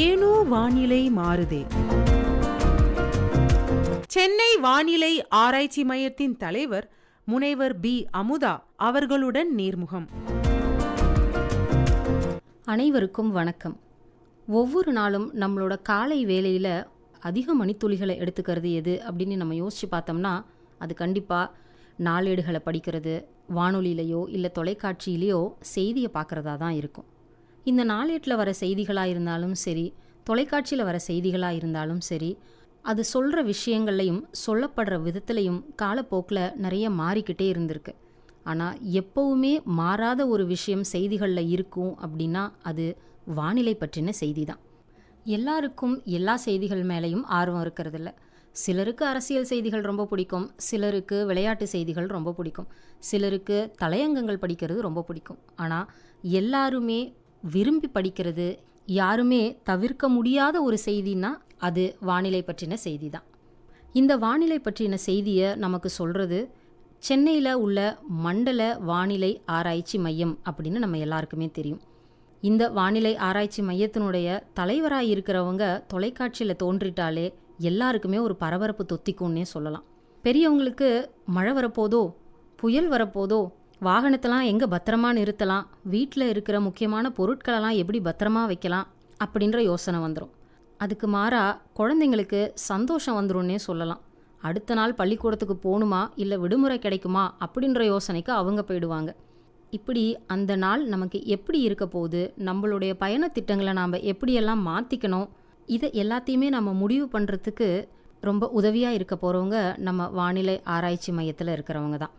ஏனோ வானிலை மாறுதே. சென்னை வானிலை ஆராய்ச்சி மையத்தின் தலைவர் முனைவர் பி. அமுதா அவர்களுடன் நேர்முகம். அனைவருக்கும் வணக்கம். ஒவ்வொரு நாளும் நம்மளோட காலை வேளையில் அதிக மணித்துளிகளை எடுத்துக்கிறது எது அப்படின்னு நம்ம யோசித்து பார்த்தோம்னா அது கண்டிப்பாக நாளேடுகளை படிக்கிறது, வானொலியிலையோ இல்லை தொலைக்காட்சியிலையோ செய்தியை பார்க்குறதா தான் இருக்கும். இந்த நாளேட்டில் வர செய்திகளாக இருந்தாலும் சரி, தொலைக்காட்சியில் வர செய்திகளாக இருந்தாலும் சரி, அது சொல்கிற விஷயங்கள்லையும் சொல்லப்படுற விதத்துலையும் காலப்போக்கில் நிறைய மாறிக்கிட்டே இருந்திருக்கு. ஆனால் எப்போவுமே மாறாத ஒரு விஷயம் செய்திகளில் இருக்கும் அப்படின்னா அது வானிலை பற்றின செய்தி தான். எல்லாருக்கும் எல்லா செய்திகள் மேலேயும் ஆர்வம் இருக்கிறதில்ல. சிலருக்கு அரசியல் செய்திகள் ரொம்ப பிடிக்கும், சிலருக்கு விளையாட்டு செய்திகள் ரொம்ப பிடிக்கும், சிலருக்கு தலையங்கங்கள் படிக்கிறது ரொம்ப பிடிக்கும். ஆனால் எல்லாருமே விரும்பி படிக்கிறது, யாருமே தவிர்க்க முடியாத ஒரு செய்தின்னா அது வானிலை பற்றின செய்தி தான். இந்த வானிலை பற்றின செய்தியை நமக்கு சொல்கிறது சென்னையில் உள்ள மண்டல வானிலை ஆராய்ச்சி மையம் அப்படின்னு நம்ம எல்லாருக்குமே தெரியும். இந்த வானிலை ஆராய்ச்சி மையத்தினுடைய தலைவராக இருக்கிறவங்க தொலைக்காட்சியில் தோன்றிட்டாலே எல்லாருக்குமே ஒரு பரபரப்பு தொத்திக்கும்னே சொல்லலாம். பெரியவங்களுக்கு மழை வரப்போதோ, புயல் வரப்போதோ, வாகனத்தெல்லாம் எங்கே பத்திரமா நிறுத்தலாம், வீட்டில் இருக்கிற முக்கியமான பொருட்களெல்லாம் எப்படி பத்திரமா வைக்கலாம் அப்படின்ற யோசனை வந்துடும். அதுக்கு மாறாக குழந்தைங்களுக்கு சந்தோஷம் வந்துடும்னே சொல்லலாம். அடுத்த நாள் பள்ளிக்கூடத்துக்கு போகணுமா இல்லை விடுமுறை கிடைக்குமா அப்படின்ற யோசனைக்கு அவங்க போயிடுவாங்க. இப்படி அந்த நாள் நமக்கு எப்படி இருக்க போகுது, நம்மளுடைய பயண திட்டங்களை நாம் எப்படியெல்லாம் மாற்றிக்கணும், இதை எல்லாத்தையுமே நம்ம முடிவு பண்ணுறதுக்கு ரொம்ப உதவியாக இருக்க போகிறவங்க நம்ம வானிலை ஆராய்ச்சி மையத்தில் இருக்கிறவங்க தான்.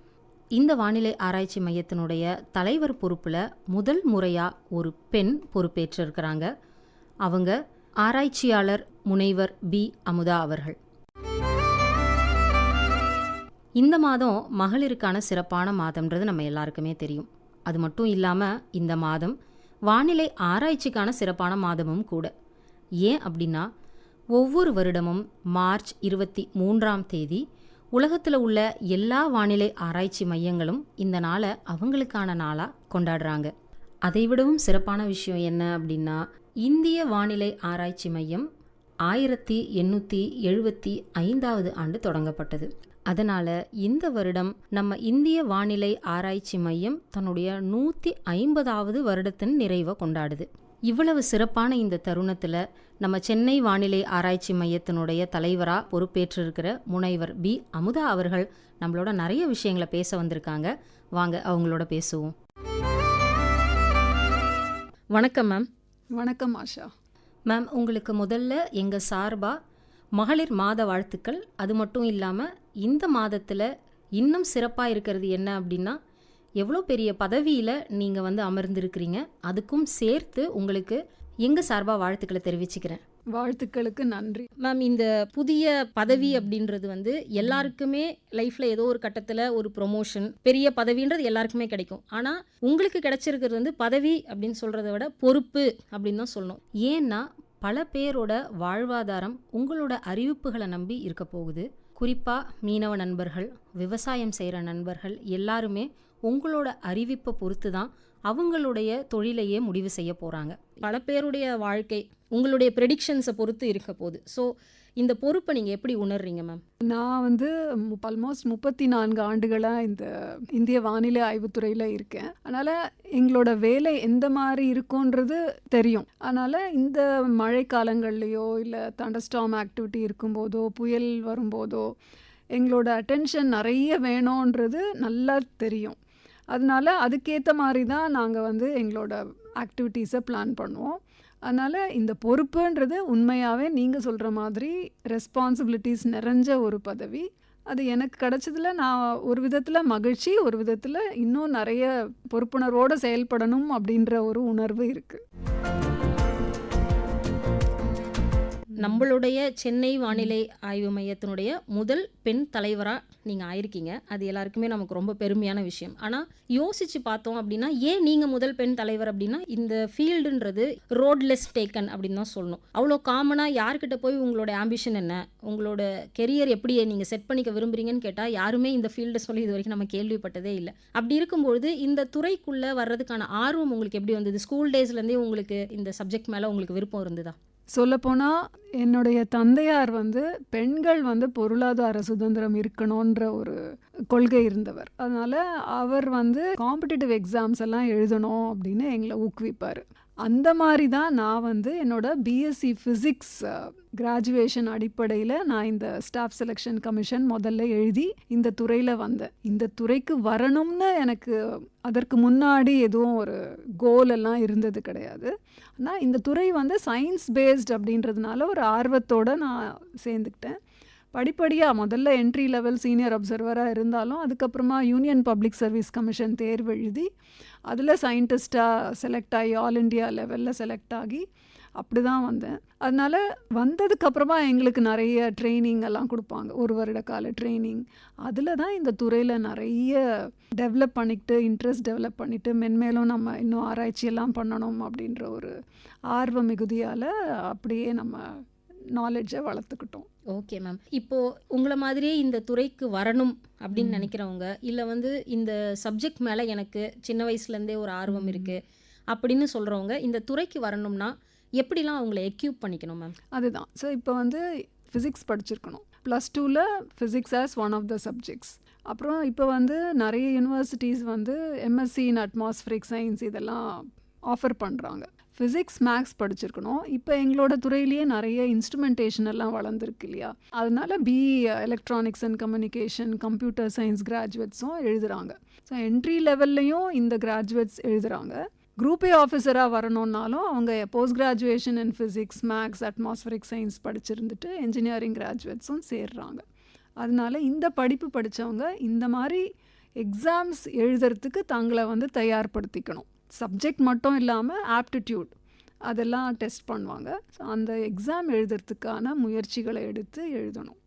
இந்த வானிலை ஆராய்ச்சி மையத்தினுடைய தலைவர் பொறுப்பில் முதல் முறையாக ஒரு பெண் பொறுப்பேற்றிருக்கிறாங்க. அவங்க ஆராய்ச்சியாளர் முனைவர் பி. அமுதா அவர்கள். இந்த மாதம் மகளிருக்கான சிறப்பான மாதம்ன்றது நம்ம எல்லாருக்குமே தெரியும். அது மட்டும் இல்லாமல் இந்த மாதம் வானிலை ஆராய்ச்சிக்கான சிறப்பான மாதமும் கூட. ஏன் அப்படின்னா ஒவ்வொரு வருடமும் மார்ச் 23 உலகத்தில் உள்ள எல்லா வானிலை ஆராய்ச்சி மையங்களும் இந்த நாளை அவங்களுக்கான நாளாக கொண்டாடுறாங்க. அதைவிடவும் சிறப்பான விஷயம் என்ன அப்படின்னா இந்திய வானிலை ஆராய்ச்சி மையம் 1875 ஆண்டு தொடங்கப்பட்டது. அதனால் இந்த வருடம் நம்ம இந்திய வானிலை ஆராய்ச்சி மையம் தன்னுடைய 150வது வருடத்தின் நிறைவை கொண்டாடுது. இவ்வளவு சிறப்பான இந்த தருணத்தில் நம்ம சென்னை வானிலை ஆராய்ச்சி மையத்தினுடைய தலைவராக பொறுப்பேற்றிருக்கிற முனைவர் பி. அமுதா அவர்கள் நம்மளோட நிறைய விஷயங்களை பேச வந்திருக்காங்க. வாங்க அவங்களோட பேசுவோம். வணக்கம் மேம். வணக்கம் ஆஷா. மேம், உங்களுக்கு முதல்ல எங்கள் சார்பாக மகளிர் மாத வாழ்த்துக்கள். அது மட்டும் இல்லாமல் இந்த மாதத்தில் இன்னும் சிறப்பாக இருக்கிறது என்ன அப்படின்னா எவ்வளோ பெரிய பதவியில் நீங்கள் அமர்ந்திருக்கிறீங்க. அதுக்கும் சேர்த்து உங்களுக்கு எங்கள் சார்பாக வாழ்த்துக்களை தெரிவிச்சுக்கிறேன். வாழ்த்துக்களுக்கு நன்றி மேம். இந்த புதிய பதவி அப்படின்றது எல்லாருக்குமே லைஃப்பில் ஏதோ ஒரு கட்டத்தில் ஒரு ப்ரொமோஷன், பெரிய பதவின்றது எல்லாருக்குமே கிடைக்கும். ஆனால் உங்களுக்கு கிடைச்சிருக்கிறது பதவி அப்படின்னு சொல்கிறத விட பொறுப்பு அப்படின்னு தான் சொல்லணும். ஏன்னா பல பேரோட வாழ்வாதாரம் உங்களோட அறிவிப்புகளை நம்பி இருக்க போகுது. குறிப்பாக மீனவ நண்பர்கள், விவசாயம் செய்கிற நண்பர்கள் எல்லாருமே உங்களோட அறிவிப்பை பொறுத்து தான் அவங்களுடைய தொழிலையே முடிவு செய்ய போகிறாங்க. பல பேருடைய வாழ்க்கை உங்களுடைய ப்ரெடிக்ஷன்ஸை பொறுத்து இருக்க போகுது. ஸோ இந்த பொறுப்பை நீங்கள் எப்படி உணர்றீங்க மேம்? நான் ஆல்மோஸ்ட் 34 ஆண்டுகளாக இந்த இந்திய வானிலை ஆய்வுத்துறையில் இருக்கேன். அதனால் எங்களோட வேலை எந்த மாதிரி இருக்குன்றது தெரியும். அதனால் இந்த மழை காலங்கள்லையோ இல்லை தண்டர்ஸ்டார்ம் ஆக்டிவிட்டி இருக்கும்போதோ புயல் வரும்போதோ எங்களோட அட்டென்ஷன் நிறைய வேணுன்றது நல்லா தெரியும். அதனால் அதுக்கேற்ற மாதிரி தான் நாங்கள் எங்களோட ஆக்டிவிட்டீஸை பிளான் பண்ணுவோம். அதனால் இந்த பொறுப்புன்றது உண்மையாகவே நீங்கள் சொல்கிற மாதிரி ரெஸ்பான்சிபிலிட்டிஸ் நிறைஞ்ச ஒரு பதவி. அது எனக்கு கிடைச்சதில் நான் ஒரு விதத்தில் மகிழ்ச்சி, ஒரு விதத்தில் இன்னும் நிறைய பொறுப்புணர்வோடு செயல்படணும் அப்படின்ற ஒரு உணர்வு இருக்குது. நம்மளுடைய சென்னை வானிலை ஆய்வு மையத்தினுடைய முதல் பெண் தலைவராக நீங்கள் ஆயிருக்கீங்க. அது எல்லாருக்குமே நமக்கு ரொம்ப பெருமையான விஷயம். ஆனால் யோசித்து பார்த்தோம் அப்படின்னா ஏன் நீங்கள் முதல் பெண் தலைவர் அப்படின்னா இந்த ஃபீல்டுன்றது ரோட்லெஸ் டேக்கன் அப்படின்னு தான் சொல்லணும். அவ்வளோ காமனாக யார்கிட்ட போய் உங்களோட ஆம்பிஷன் என்ன, உங்களோட கெரியர் எப்படி நீங்கள் செட் பண்ணிக்க விரும்புகிறீங்கன்னு கேட்டால் யாருமே இந்த ஃபீல்டை சொல்லி இது வரைக்கும் நம்ம கேள்விப்பட்டதே இல்லை. அப்படி இருக்கும்பொழுது இந்த துறைக்குள்ளே வர்றதுக்கான ஆர்வம் உங்களுக்கு எப்படி வந்தது? ஸ்கூல் டேஸ்லேருந்தே உங்களுக்கு இந்த சப்ஜெக்ட் மேலே உங்களுக்கு விருப்பம் இருந்ததா? சொல்லப்போனால் என்னுடைய தந்தையார் வந்து பெண்கள் வந்து பொருளாதார சுதந்திரம் இருக்கணுன்ற ஒரு கொள்கை இருந்தவர். அதனால் அவர் வந்து காம்படிட்டிவ் எக்ஸாம்ஸ் எல்லாம் எழுதணும் அப்படின்னு எங்களை ஊக்குவிப்பார். அந்த மாதிரி தான் நான் வந்து என்னோட பிஎஸ்சி ஃபிசிக்ஸ் கிராஜுவேஷன் அடிப்படையில் நான் இந்த ஸ்டாஃப் செலெக்ஷன் கமிஷன் முதல்ல எழுதி இந்த துறையில் வந்தேன். இந்த துறைக்கு வரணும்னு எனக்கு அதற்கு முன்னாடி எதுவும் ஒரு கோல் எல்லாம் இருந்தது கிடையாது. ஆனால் இந்த துறை வந்து சயின்ஸ் பேஸ்ட் அப்படின்றதுனால ஒரு ஆர்வத்தோடு நான் சேர்ந்துக்கிட்டேன். படிப்படியாக முதல்ல என்ட்ரி லெவல் சீனியர் அப்சர்வராக இருந்தாலும் அதுக்கப்புறமா யூனியன் பப்ளிக் சர்வீஸ் கமிஷன் தேர்வு எழுதி அதில் சயின்டிஸ்டாக செலக்ட் ஆகி ஆல் இண்டியா லெவலில் செலக்ட் ஆகி அப்படி தான் வந்தேன். அதனால் வந்ததுக்கப்புறமா எங்களுக்கு நிறைய ட்ரைனிங் எல்லாம் கொடுப்பாங்க, 1 வருட கால ட்ரைனிங். அதில் தான் இந்த துறையில் நிறைய டெவலப் பண்ணிக்கிட்டு இன்ட்ரெஸ்ட் டெவலப் பண்ணிவிட்டு மென்மேலும் நம்ம இன்னும் ஆராய்ச்சியெல்லாம் பண்ணணும் அப்படின்ற ஒரு ஆர்வ மிகுதியால் அப்படியே நம்ம நாலேஜை வளர்த்துக்கிட்டோம். Okay ma'am. இப்போது உங்களை மாதிரியே இந்த துறைக்கு வரணும் அப்படின்னு நினைக்கிறவங்க, இல்லை வந்து இந்த சப்ஜெக்ட் மேலே எனக்கு சின்ன வயசுலேருந்தே ஒரு ஆர்வம் இருக்குது அப்படின்னு சொல்கிறவங்க இந்த துறைக்கு வரணும்னா எப்படிலாம் அவங்கள எக்யூப் பண்ணிக்கணும் மேம்? அதுதான். ஸோ இப்போ வந்து ஃபிசிக்ஸ் படிச்சிருக்கணும். +2ல் physics as one of the subjects. அப்புறம் இப்போ வந்து நிறைய யூனிவர்சிட்டிஸ் வந்து எம்எஸ்சி இன் அட்மாஸ்ஃபரிக் சயின்ஸ் இதெல்லாம் ஆஃபர் பண்ணுறாங்க. ஃபிசிக்ஸ் மேக்ஸ் படிச்சிருக்கணும். இப்போ எங்களோட துறையிலேயே நிறைய இன்ஸ்ட்ருமெண்டேஷன் எல்லாம் வளர்ந்துருக்கு இல்லையா, அதனால BE electronics and communication computer science கிராஜுவேட்ஸும் எழுதுகிறாங்க. ஸோ என்ட்ரி லெவல்லையும் இந்த கிராஜுவேட்ஸ் எழுதுகிறாங்க. குரூப் ஏ ஆஃபீஸராக வரணுன்னாலும் அவங்க post graduation in physics maths atmospheric science படிச்சிருந்துட்டு என்ஜினியரிங் கிராஜுவேட்ஸும் சேர்றாங்க. அதனால இந்த படிப்பு படித்தவங்க இந்த மாதிரி எக்ஸாம்ஸ் எழுதுறதுக்கு தங்களை வந்து தயார்படுத்திக்கணும். சப்ஜெக்ட் மட்டும் இல்லாமல் ஆப்டிடியூட் அதெல்லாம் டெஸ்ட் பண்ணுவாங்க. ஸோ அந்த எக்ஸாம் எழுதுறதுக்கான முயற்சிகளை எடுத்து எழுதணும்.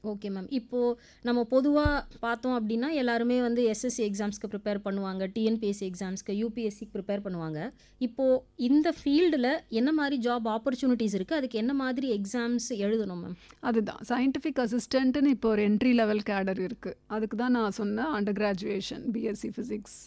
Okay ma'am. இப்போது நம்ம பொதுவாக பார்த்தோம் அப்படின்னா எல்லாருமே வந்து எஸ்எஸ்சி எக்ஸாம்ஸ்க்கு ப்ரிப்பேர் பண்ணுவாங்க, டிஎன்பிஎஸ்சி எக்ஸாம்ஸ்க்கு, யூபிஎஸ்சிக்கு ப்ரிப்பேர் பண்ணுவாங்க. இப்போது இந்த ஃபீல்டில் என்ன மாதிரி ஜாப் ஆப்பர்ச்சுனிட்டிஸ் இருக்குது, அதுக்கு என்ன மாதிரி எக்ஸாம்ஸ் எழுதணும் மேம்? அதுதான் சயின்டிஃபிக் அசிஸ்டண்ட்டுன்னு இப்போ ஒரு என்ட்ரி லெவல் கேடர் இருக்குது. அதுக்கு தான் நான் சொன்னேன் அண்டர் கிராஜுவேஷன் பிஎஸ்சி ஃபிசிக்ஸ்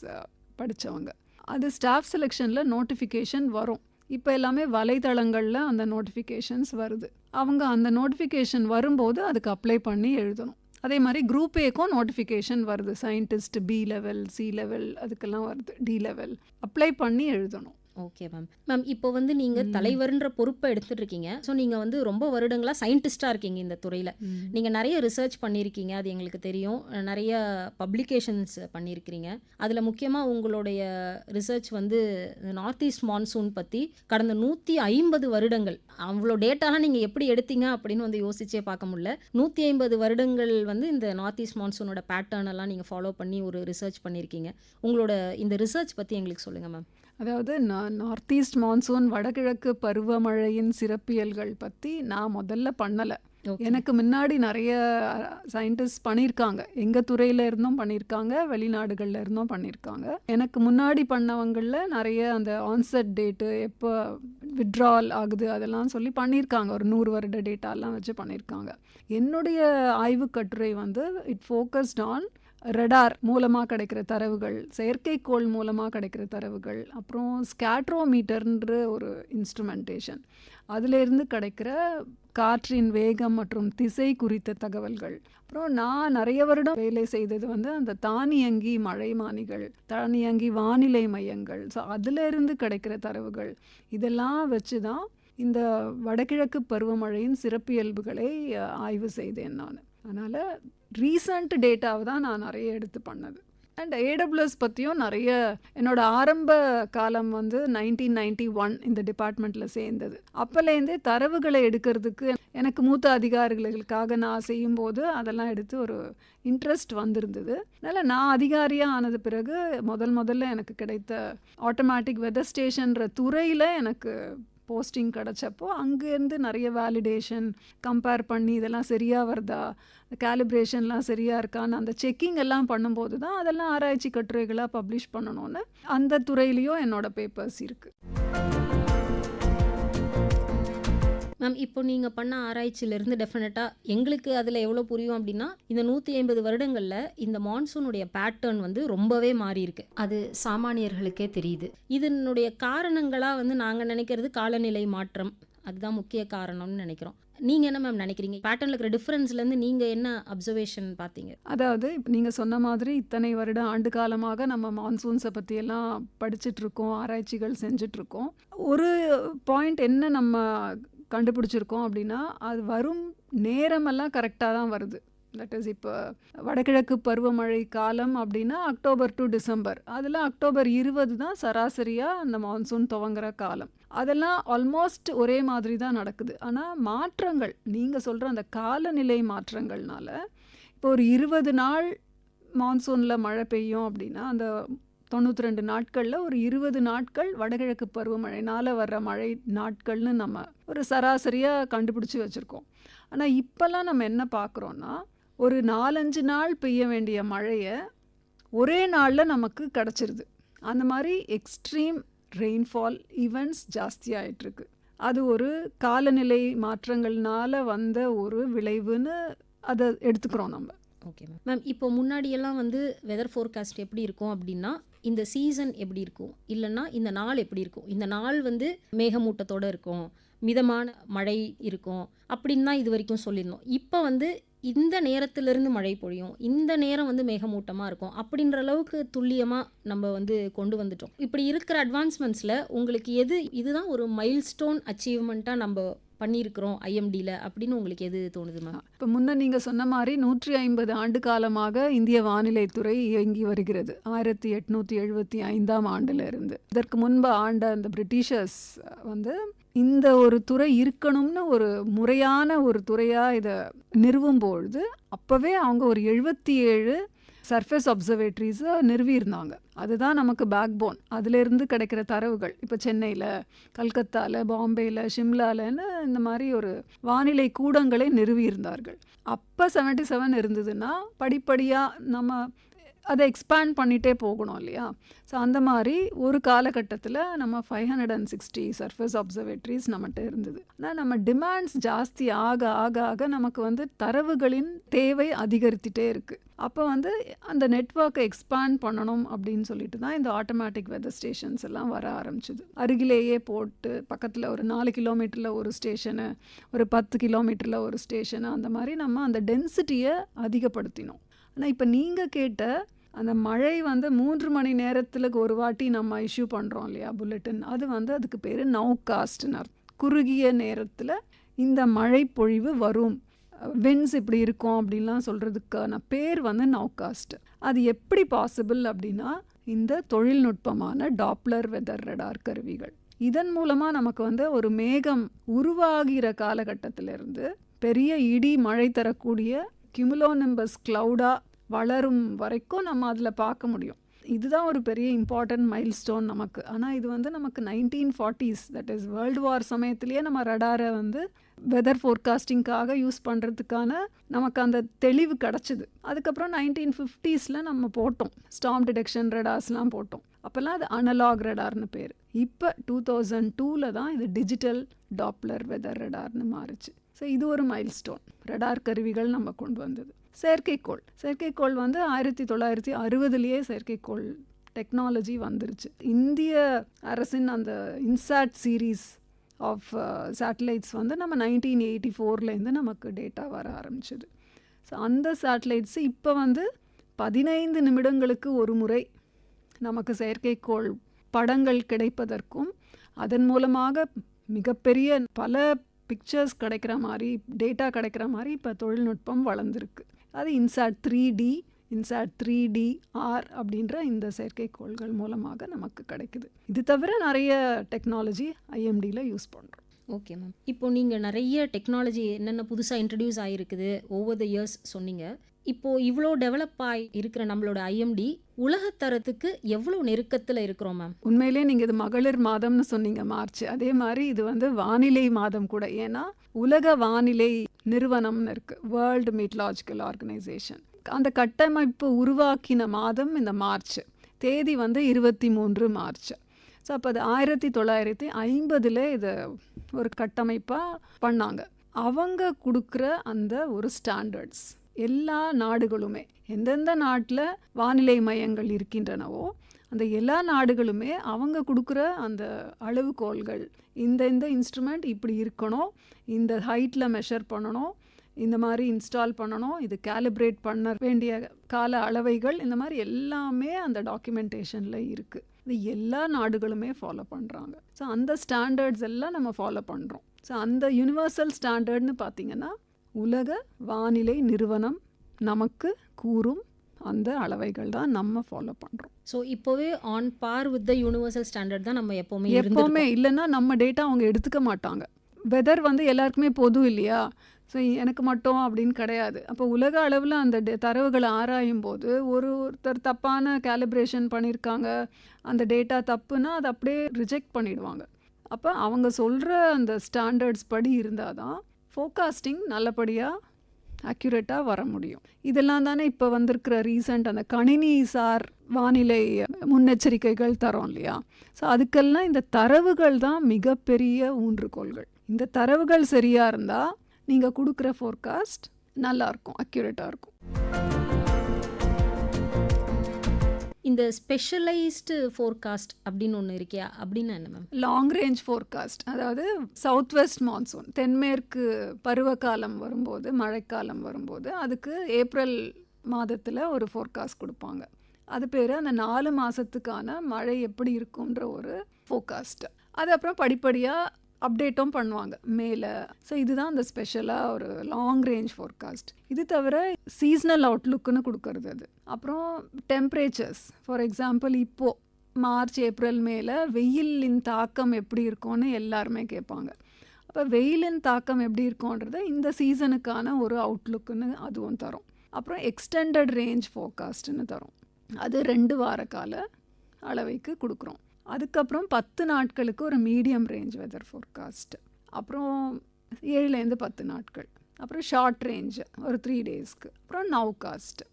படித்தவங்க. அது ஸ்டாஃப் செலெக்ஷனில் நோட்டிஃபிகேஷன் வரும். இப்போ எல்லாமே வலைத்தளங்களில் அந்த நோட்டிஃபிகேஷன்ஸ் வருது. அவங்க அந்த நோட்டிஃபிகேஷன் வரும்போது அதுக்கு அப்ளை பண்ணி எழுதணும். அதே மாதிரி குரூப் ஏக்கும் நோட்டிஃபிகேஷன் வருது. Scientist B level C level அதுக்கெல்லாம் வருது. டி லெவல் அப்ளை பண்ணி எழுதணும். Okay ma'am. மேம் இப்போ வந்து நீங்கள் தலைவர்ன்ற பொறுப்பை எடுத்துகிட்டு இருக்கீங்க. ஸோ நீங்கள் வந்து ரொம்ப வருடங்களாக சயின்டிஸ்டாக இருக்கீங்க இந்த துறையில். நீங்கள் நிறைய ரிசர்ச் பண்ணியிருக்கீங்க, அது எங்களுக்கு தெரியும். நிறைய பப்ளிகேஷன்ஸ் பண்ணியிருக்கிறீங்க. அதில் முக்கியமாக உங்களுடைய ரிசர்ச் வந்து நார்த் ஈஸ்ட் மான்சூன் பற்றி கடந்த 150 வருடங்கள் அவ்வளோ டேட்டாலாம் நீங்கள் எப்படி எடுத்தீங்க அப்படின்னு வந்து யோசிச்சே பார்க்க முடியல. 150 வருடங்கள் வந்து இந்த நார்த் ஈஸ்ட் மான்சூனோட பேட்டர்ன் எல்லாம் நீங்கள் ஃபாலோ பண்ணி ஒரு ரிசர்ச் பண்ணியிருக்கீங்க. உங்களோட இந்த ரிசர்ச் பற்றி எங்களுக்கு சொல்லுங்கள் மேம். அதாவது நார்த் ஈஸ்ட் மான்சூன் வடகிழக்கு பருவமழையின் சிறப்பியல்கள் பற்றி நான் முதல்ல பண்ணலை. எனக்கு முன்னாடி நிறைய சயின்டிஸ்ட் பண்ணியிருக்காங்க. எங்கள் துறையில இருந்தும் பண்ணியிருக்காங்க, வெளிநாடுகளில் இருந்தும் பண்ணியிருக்காங்க. எனக்கு முன்னாடி பண்ணவங்களில் நிறைய அந்த ஆன்செட் டேட்டு எப்போ விட்ரால் ஆகுது அதெல்லாம் சொல்லி பண்ணியிருக்காங்க. ஒரு 100 வருட டேட்டாலாம் வச்சு பண்ணியிருக்காங்க. என்னுடைய ஆய்வு கட்டுரை வந்து இட் ஃபோக்கஸ்ட் ஆன் ரடார் மூலமாக கிடைக்கிற தரவுகள், செயற்கைக்கோள் மூலமாக கிடைக்கிற தரவுகள், அப்புறம் ஸ்கேட்ரோமீட்டர்ன்ற ஒரு இன்ஸ்ட்ருமெண்டேஷன், அதிலிருந்து கிடைக்கிற காற்றின் வேகம் மற்றும் திசை குறித்த தகவல்கள். அப்புறம் நான் நிறைய வருடம் வேலை செய்தது வந்து அந்த தானியங்கி மழைமானிகள், தானியங்கி வானிலை மையங்கள். ஸோ அதிலிருந்து கிடைக்கிற தரவுகள் இதெல்லாம் வச்சு தான் இந்த வடகிழக்கு பருவமழையின் சிறப்பியல்புகளை ஆய்வு செய்தேன் நான். அதனால் ரீசண்ட் டேட்டாவை தான் நான் நிறைய எடுத்து பண்ணது. அண்ட் AWS பற்றியும் நிறைய என்னோட ஆரம்ப காலம் வந்து 1991 இந்த டிபார்ட்மெண்ட்டில் சேர்ந்தது. அப்போலேருந்தே தரவுகளை எடுக்கிறதுக்கு எனக்கு மூத்த அதிகாரிகளுக்காக நான் செய்யும்போது அதெல்லாம் எடுத்து ஒரு இன்ட்ரெஸ்ட் வந்திருந்தது. அதனால் நான் அதிகாரியாக ஆனது பிறகு முதல்ல எனக்கு கிடைத்த ஆட்டோமேட்டிக் வெதர் ஸ்டேஷன்ற துறையில் எனக்கு போஸ்டிங் கிடச்சப்போ அங்கேருந்து நிறைய வேலிடேஷன் கம்பேர் பண்ணி இதெல்லாம் சரியாக வருதா, கேலிப்ரேஷன்லாம் சரியாக இருக்கான்னு அந்த செக்கிங் எல்லாம் பண்ணும்போது தான் அதெல்லாம் ஆராய்ச்சி கட்டுரைகளாக பப்ளிஷ் பண்ணணும்னு அந்த துறையிலையும் என்னோடய பேப்பர்ஸ் இருக்குது. மேம் இப்போ நீங்கள் பண்ண ஆராய்ச்சியிலேருந்து டெஃபினட்டாக எங்களுக்கு அதில் எவ்வளோ புரியும் அப்படின்னா, இந்த 150 வருடங்களில் இந்த மான்சூனுடைய பேட்டர்ன் வந்து ரொம்பவே மாறி இருக்கு. அது சாமானியர்களுக்கே தெரியுது. இதனுடைய காரணங்களாக வந்து நாங்கள் நினைக்கிறது காலநிலை மாற்றம், அதுதான் முக்கிய காரணம்னு நினைக்கிறோம். நீங்கள் என்ன மேம் நினைக்கிறீங்க? பேட்டர்னில் இருக்கிற டிஃப்ரென்ஸ்லேருந்து நீங்கள் என்ன அப்சர்வேஷன் பார்த்தீங்க? அதாவது இப்போ நீங்கள் சொன்ன மாதிரி இத்தனை வருட ஆண்டு காலமாக நம்ம மான்சூன்ஸை பற்றியெல்லாம் படிச்சுட்ருக்கோம், ஆராய்ச்சிகள் செஞ்சிட்ருக்கோம். ஒரு பாயிண்ட் என்ன நம்ம கண்டுபிடிச்சிருக்கோம் அப்படின்னா, அது வரும் நேரமெல்லாம் கரெக்டாக தான் வருது. தட் இஸ் இப்போ வடகிழக்கு பருவமழை காலம் அப்படின்னா அக்டோபர் டு டிசம்பர், அதில் அக்டோபர் 20 தான் சராசரியாக அந்த மான்சூன் துவங்குற காலம். அதெல்லாம் ஆல்மோஸ்ட் ஒரே மாதிரி தான் நடக்குது. ஆனால் மாற்றங்கள், நீங்கள் சொல்கிற அந்த காலநிலை மாற்றங்கள்னால இப்போ ஒரு 20 நாள் மான்சூனில் மழை பெய்யும் அப்படின்னா, அந்த 92 நாட்களில் ஒரு 20 நாட்கள் வடகிழக்கு பருவமழைனால் வர்ற மழை நாட்கள்னு நம்ம ஒரு சராசரியாக கண்டுபிடிச்சி வச்சுருக்கோம். ஆனால் இப்போல்லாம் நம்ம என்ன பார்க்குறோன்னா, ஒரு 4-5 நாள் பெய்ய வேண்டிய மழையை ஒரே நாளில் நமக்கு கிடச்சிருது. அந்த மாதிரி எக்ஸ்ட்ரீம் ரெயின்ஃபால் ஈவெண்ட்ஸ் ஜாஸ்தியாகிட்டுருக்கு. அது ஒரு காலநிலை மாற்றங்கள்னால வந்த ஒரு விளைவுன்னு அதை எடுத்துக்கிறோம் நம்ம. Okay ma'am. மேம், இப்போ முன்னாடியெல்லாம் வந்து வெதர் ஃபோர்காஸ்ட் எப்படி இருக்கும் அப்படின்னா, இந்த சீசன் எப்படி இருக்கும், இல்லைன்னா இந்த நாள் எப்படி இருக்கும், இந்த நாள் வந்து மேகமூட்டத்தோடு இருக்கும், மிதமான மழை இருக்கும் அப்படின்னு தான் இது வரைக்கும் சொல்லியிருந்தோம். இப்போ வந்து இந்த நேரத்திலிருந்து மழை பொழியும், இந்த நேரம் வந்து மேகமூட்டமாக இருக்கும் அப்படின்ற அளவுக்கு துல்லியமாக நம்ம வந்து கொண்டு வந்துட்டோம். இப்படி இருக்கிற அட்வான்ஸ்மெண்ட்ஸில் உங்களுக்கு இதுதான் ஒரு மைல்ஸ்டோன் அச்சீவ்மெண்ட்டாக நம்ம பண்ணியிருக்கிறோம் ஐஎம்டியில் அப்படின்னு உங்களுக்கு எது தோணுது மேம்? இப்போ முன்ன நீங்கள் சொன்ன மாதிரி 150 ஆண்டு காலமாக இந்திய வானிலைத்துறை இயங்கி வருகிறது. 1875ஆம் ஆண்டிலிருந்து. இதற்கு முன்பு ஆண்ட அந்த பிரிட்டிஷர்ஸ் வந்து இந்த ஒரு துறை இருக்கணும்னு ஒரு முறையான ஒரு துறையாக இதை நிறுவும்பொழுது அப்போவே அவங்க ஒரு 77 சர்ஃபேஸ் அப்சர்வேட்டரிஸை நிறுவியிருந்தாங்க. அதுதான் நமக்கு பேக் போன். அதிலிருந்து கிடைக்கிற தரவுகள் இப்போ சென்னையில், கல்கத்தாவில், பாம்பேயில், ஷிம்லாலன்னு இந்த மாதிரி ஒரு வானிலை கூடங்களை நிறுவியிருந்தார்கள். அப்போ 77 இருந்ததுன்னா படிப்படியாக நம்ம அதை எக்ஸ்பேண்ட் பண்ணிகிட்டே போகணும் இல்லையா? ஸோ அந்த மாதிரி ஒரு காலகட்டத்தில் நம்ம 560 சர்ஃபேஸ் அப்சர்வேட்டரிஸ் நம்மகிட்ட இருந்தது. ஆனால் நம்ம டிமாண்ட்ஸ் ஜாஸ்தி ஆக ஆக ஆக நமக்கு வந்து தரவுகளின் தேவை அதிகரித்துட்டே இருக்குது. அப்போ வந்து அந்த நெட்வொர்க்கை எக்ஸ்பேண்ட் பண்ணணும் அப்படின்னு சொல்லிட்டு தான் இந்த ஆட்டோமேட்டிக் வெதர் ஸ்டேஷன்ஸ் எல்லாம் வர ஆரம்பிச்சிது. அருகிலேயே போட்டு பக்கத்தில் ஒரு 4 கிலோமீட்டரில் ஒரு ஸ்டேஷனு, ஒரு 10 கிலோமீட்டரில் ஒரு ஸ்டேஷனு, அந்த மாதிரி நம்ம அந்த டென்சிட்டியை அதிகப்படுத்தினோம். ஆனால் இப்போ நீங்கள் கேட்ட அந்த மழை வந்து 3 மணி நேரத்துக்கு ஒரு வாட்டி நம்ம இஷ்யூ பண்ணுறோம் இல்லையா புல்லட்டின், அது வந்து அதுக்கு பேர் நவுகாஸ்ட்னு. குறுகிய நேரத்தில் இந்த மழை பொழிவு வரும், விண்ட்ஸ் இப்படி இருக்கும் அப்படின்லாம் சொல்கிறதுக்கான பேர் வந்து நவுகாஸ்ட். அது எப்படி பாசிபிள் அப்படின்னா இந்த தொழில்நுட்பமான டாப்ளர் வெதர் ரடார் கருவிகள். இதன் மூலமாக நமக்கு வந்து ஒரு மேகம் உருவாகிற காலகட்டத்திலிருந்து பெரிய இடி மழை தரக்கூடிய கியூமுலோனிம்பஸ் க்ளவுடாக வளரும் வரைக்கும் நம்ம அதில் பார்க்க முடியும். இதுதான் ஒரு பெரிய இம்பார்ட்டன்ட் மைல்ஸ்டோன் நமக்கு. ஆனால் இது வந்து நமக்கு 1940s, that is world war சமயத்திலேயே நம்ம ரடாரை வந்து வெதர் ஃபோர்காஸ்டிங்காக யூஸ் பண்ணுறதுக்கான நமக்கு அந்த தெளிவு கிடச்சிது. அதுக்கப்புறம் 1950s நம்ம போட்டோம் ஸ்டார்ம் டிடெக்ஷன் ரடார்ஸ்லாம் போட்டோம். அப்போல்லாம் அது அனலாக் ரடார்னு பேர். இப்போ 2002 தான் இது டிஜிட்டல் டாப்ளர் வெதர் ரடார்னு மாறுச்சு. ஸோ இது ஒரு மைல்ஸ்டோன். ரடார் கருவிகள் நம்ம கொண்டு வந்தது. செயற்கைக்கோள் வந்து 1960லேயே செயற்கைக்கோள் டெக்னாலஜி வந்துருச்சு. இந்திய அரசின் அந்த இன்சாட் சீரீஸ் ஆஃப் சேட்டலைட்ஸ் வந்து நம்ம 1984லேருந்து நமக்கு டேட்டா வர ஆரம்பிச்சிது. ஸோ அந்த சேட்டலைட்ஸ் இப்போ வந்து 15 நிமிடங்களுக்கு ஒரு முறை நமக்கு செயற்கைக்கோள் படங்கள் கிடைப்பதற்கும் அதன் மூலமாக மிகப்பெரிய பல பிக்சர்ஸ் கிடைக்கிற மாதிரி, டேட்டா கிடைக்கிற மாதிரி இப்போ தொழில்நுட்பம் வளர்ந்துருக்கு. அது இன்சாட் 3D, இன்சாட் 3DR அப்படின்ற இந்த செயற்கைக்கோள்கள் மூலமாக நமக்கு கிடைக்குது. இது தவிர நிறைய டெக்னாலஜி ஐஎம்டியில் யூஸ் பண்ணுறோம். Okay ma'am. இப்போது நீங்கள் நிறைய டெக்னாலஜி என்னென்ன புதுசாக இன்ட்ரடியூஸ் ஆகிருக்குது ஓவர் த இயர்ஸ் சொன்னீங்க. இப்போது இவ்வளோ டெவலப் ஆகி இருக்கிற நம்மளோட ஐஎம்டி உலகத்தரத்துக்கு எவ்வளோ நெருக்கத்தில் இருக்கிறோம் மேம்? உண்மையிலே நீங்கள் இது மகளிர் மாதம்னு சொன்னீங்க, மார்ச். அதே மாதிரி இது வந்து வானிலை மாதம் கூட. ஏன்னா உலக வானிலை நிறுவனம்னு இருக்குது, வேர்ல்டு மீட்லாஜிக்கல் ஆர்கனைசேஷன். அந்த கட்டமைப்பு உருவாக்கின மாதம் இந்த மார்ச். தேதி வந்து 23 மார்ச். ஸோ அப்போ அது 1950 இதை ஒரு கட்டமைப்பாக பண்ணாங்க. அவங்க கொடுக்குற அந்த ஒரு ஸ்டாண்டர்ட்ஸ் எல்லா நாடுகளுமே, எந்தெந்த நாட்டில் வானிலை மையங்கள் இருக்கின்றனவோ அந்த எல்லா நாடுகளுமே அவங்க கொடுக்குற அந்த அளவுகோல்கள், இந்த இன்ஸ்ட்ருமெண்ட் இப்படி இருக்கணும், இந்த ஹைட்டில் மெஷர் பண்ணணும், இந்த மாதிரி இன்ஸ்டால் பண்ணணும், இது கேலிப்ரேட் பண்ண வேண்டிய கால அளவைகள், இந்த மாதிரி எல்லாமே அந்த டாக்குமெண்டேஷனில் இருக்குது. இது எல்லா நாடுகளுமே ஃபாலோ பண்ணுறாங்க. ஸோ அந்த ஸ்டாண்டர்ட்ஸ் எல்லாம் நம்ம ஃபாலோ பண்ணுறோம். ஸோ அந்த யுனிவர்சல் ஸ்டாண்டர்ட்னு பார்த்திங்கன்னா உலக வானிலை நிறுவனம் நமக்கு கூறும் அந்த அளவைகள் தான் நம்ம ஃபாலோ பண்ணுறோம். ஸோ இப்போவே on par with the universal standard தான் நம்ம எப்போவுமே இல்லைன்னா நம்ம டேட்டா அவங்க எடுத்துக்க மாட்டாங்க. வெதர் எல்லாருக்குமே பொது இல்லையா, ஸோ எனக்கு மட்டும் அப்படின்னு கிடையாது. அப்போ உலக அளவில் அந்த தரவுகளை ஆராயும் போது ஒருத்தர் தப்பான கேலிப்ரேஷன் பண்ணியிருக்காங்க, அந்த டேட்டா தப்புன்னா அதை அப்படியே ரிஜெக்ட் பண்ணிடுவாங்க. அப்போ அவங்க சொல்கிற அந்த ஸ்டாண்டர்ட்ஸ் படி இருந்தால் தான் ஃபோர்காஸ்டிங் நல்லபடியாக அக்யூரேட்டாக வர முடியும். இதெல்லாம் தானே இப்போ வந்திருக்கிற ரீசண்ட் அந்த கணினி சார் வானிலை முன்னெச்சரிக்கைகள் தரோம் இல்லையா. ஸோ அதுக்கெல்லாம் இந்த தரவுகள் தான் மிகப்பெரிய ஊன்றுகோள்கள். இந்த தரவுகள் சரியாக இருந்தால் நீங்கள் கொடுக்குற ஃபோர்காஸ்ட் நல்லாயிருக்கும், அக்யூரேட்டாக இருக்கும். இந்த ஸ்பெஷலைஸ்டு ஃபோர்காஸ்ட் அப்படின்னு ஒன்று இருக்கியா, அப்படின்னா என்ன மேம்? லாங் ரேஞ்ச் ஃபோர்காஸ்ட், அதாவது சவுத் வெஸ்ட் மான்சூன், தென்மேற்கு பருவகாலம் வரும்போது, மழைக்காலம் வரும்போது அதுக்கு ஏப்ரல் மாதத்தில் ஒரு ஃபோர்காஸ்ட் கொடுப்பாங்க. அது பேர் அந்த 4 மாதத்துக்கான மழை எப்படி இருக்குன்ற ஒரு ஃபோர்காஸ்ட். அது அப்புறம் படிப்படியாக அப்டேட்டும் பண்ணுவாங்க மேலே. ஸோ இதுதான் அந்த ஸ்பெஷலாக ஒரு லாங் ரேஞ்ச் ஃபோர்காஸ்ட். இது தவிர சீஸ்னல் அவுட்லுக்குன்னு கொடுக்கறது. அது அப்புறம் டெம்பரேச்சர்ஸ், ஃபார் எக்ஸாம்பிள் இப்போது மார்ச் ஏப்ரல் மேலே வெயிலின் தாக்கம் எப்படி இருக்கும்னு எல்லாருமே கேட்பாங்க. அப்போ வெயிலின் தாக்கம் எப்படி இருக்கும்ன்றத இந்த சீசனுக்கான ஒரு அவுட்லுக்குன்னு அதுவும் தரும். அப்புறம் எக்ஸ்டெண்டட் ரேஞ்ச் ஃபோர்காஸ்ட்னு தரும். அது 2 வார கால அளவைக்கு கொடுக்குறோம். அதுக்கப்புறம் 10 நாட்களுக்கு ஒரு மீடியம் ரேஞ்ச் வெதர் ஃபோர்காஸ்ட். அப்புறம் 7லேருந்து 10 நாட்கள். அப்புறம் ஷார்ட் ரேஞ்ச் ஒரு 3 டேஸ்க்கு. அப்புறம் நவ்காஸ்ட்,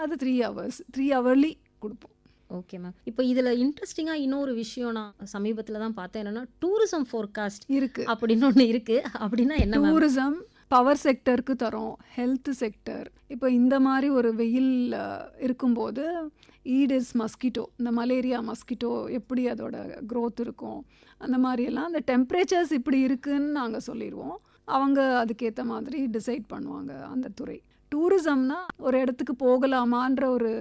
அது 3 hours 3 hourly கொடுப்போம். Okay ma'am. இப்போ இதில் இன்ட்ரெஸ்டிங்காக இன்னொரு விஷயம் நான் சமீபத்தில் தான் பார்த்தேன். என்னென்னா டூரிசம் ஃபோர்காஸ்ட் இருக்குது அப்படின்னு ஒன்று இருக்குது. அப்படின்னா என்ன? டூரிசம் பவர் செக்டருக்கு தரோம், ஹெல்த் செக்டர். இப்போ இந்த மாதிரி ஒரு வெயில் இருக்கும்போது ஈடிஸ் மஸ்கிட்டோ, இந்த மலேரியா மஸ்கிட்டோ எப்படி அதோட க்ரோத் இருக்கும், அந்த மாதிரியெல்லாம் அந்த டெம்பரேச்சர்ஸ் இப்படி இருக்குதுன்னு நாங்கள் சொல்லிடுவோம். அவங்க அதுக்கேற்ற மாதிரி டிசைட் பண்ணுவாங்க அந்த துறை. டூரிசம்னா ஒரு இடத்துக்கு போகலாமான்ற ஒரு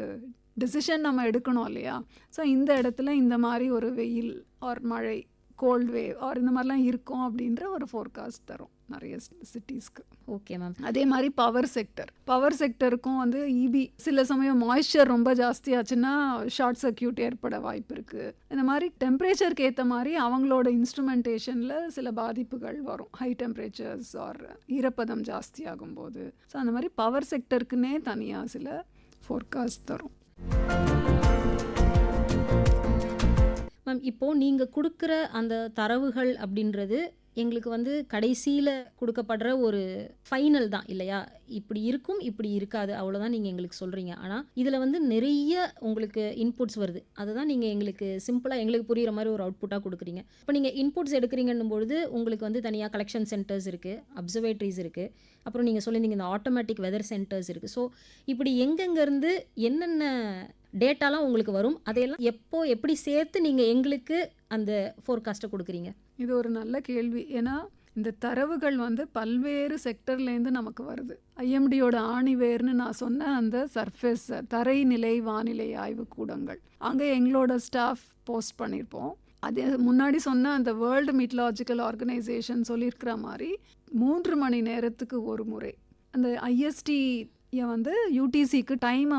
டிசிஷன் நம்ம எடுக்கணும் இல்லையா. ஸோ இந்த இடத்துல இந்த மாதிரி ஒரு வெயில் ஆர் மழை, கோல்ட் வேவ் ஆர் இந்த மாதிரிலாம் இருக்கும் அப்படின்ற ஒரு ஃபோர்காஸ்ட் தரும் நிறைய சிட்டிஸ்க்கு. Okay ma'am. அதே மாதிரி பவர் செக்டருக்கும் இபி சில சமயம் மாய்ஸ்சர் ரொம்ப ஜாஸ்தியாச்சுன்னா ஷார்ட் சர்க்கியூட் ஏற்பட வாய்ப்பு இருக்குது. இந்த மாதிரி டெம்பரேச்சருக்கு ஏற்ற மாதிரி அவங்களோட இன்ஸ்ட்ருமெண்டேஷனில் சில பாதிப்புகள் வரும், ஹை டெம்பரேச்சர்ஸ் ஆர் ஈரப்பதம் ஜாஸ்தி ஆகும்போது. ஸோ அந்த மாதிரி பவர் செக்டருக்குன்னே தனியாக சில ஃபோர்காஸ்ட் தரும். மேம், இப்போது நீங்கள் கொடுக்குற அந்த தரவுகள் அப்படின்றது எங்களுக்கு கடைசியில் கொடுக்கப்படுற ஒரு ஃபைனல் தான் இல்லையா? இப்படி இருக்கும், இப்படி இருக்காது, அவ்வளோதான் நீங்கள் எங்களுக்கு சொல்கிறீங்க. ஆனால் இதில் நிறைய உங்களுக்கு இன்புட்ஸ் வருது. அதை தான் நீங்கள் எங்களுக்கு சிம்பிளாக எங்களுக்கு புரிகிற மாதிரி ஒரு அவுட்புட்டாக கொடுக்குறீங்க. இப்போ நீங்கள் இன்புட்ஸ் எடுக்கிறீங்கன்னும் பொழுது உங்களுக்கு தனியாக கலெக்ஷன் சென்டர்ஸ் இருக்குது, அப்சர்வேட்டரிஸ் இருக்குது, அப்புறம் நீங்கள் சொல்லியிருந்தீங்க இந்த ஆட்டோமேட்டிக் வெதர் சென்டர்ஸ் இருக்குது. ஸோ இப்படி எங்கெங்கேருந்து என்னென்ன டேட்டாலாம் உங்களுக்கு வரும், அதையெல்லாம் எப்படி சேர்த்து நீங்கள் எங்களுக்கு அந்த ஃபோர்காஸ்ட்டை கொடுக்குறீங்க? இது ஒரு நல்ல கேள்வி. ஏன்னா இந்த தரவுகள் பல்வேறு செக்டர்லேருந்து நமக்கு வருது. ஐஎம்டியோட ஆணிவேர்னு நான் சொன்ன அந்த சர்ஃபேஸ் தரைநிலை வானிலை ஆய்வு கூடங்கள், அங்கே எங்களோட ஸ்டாஃப் போஸ்ட் பண்ணியிருப்போம். அதே முன்னாடி சொன்ன அந்த வேர்ல்டு மீட்லாஜிக்கல் ஆர்கனைசேஷன் சொல்லியிருக்கிற மாதிரி 3 மணி நேரத்துக்கு ஒரு முறை அந்த ஐஎஸ்டி யூடிசிக்கு டைமை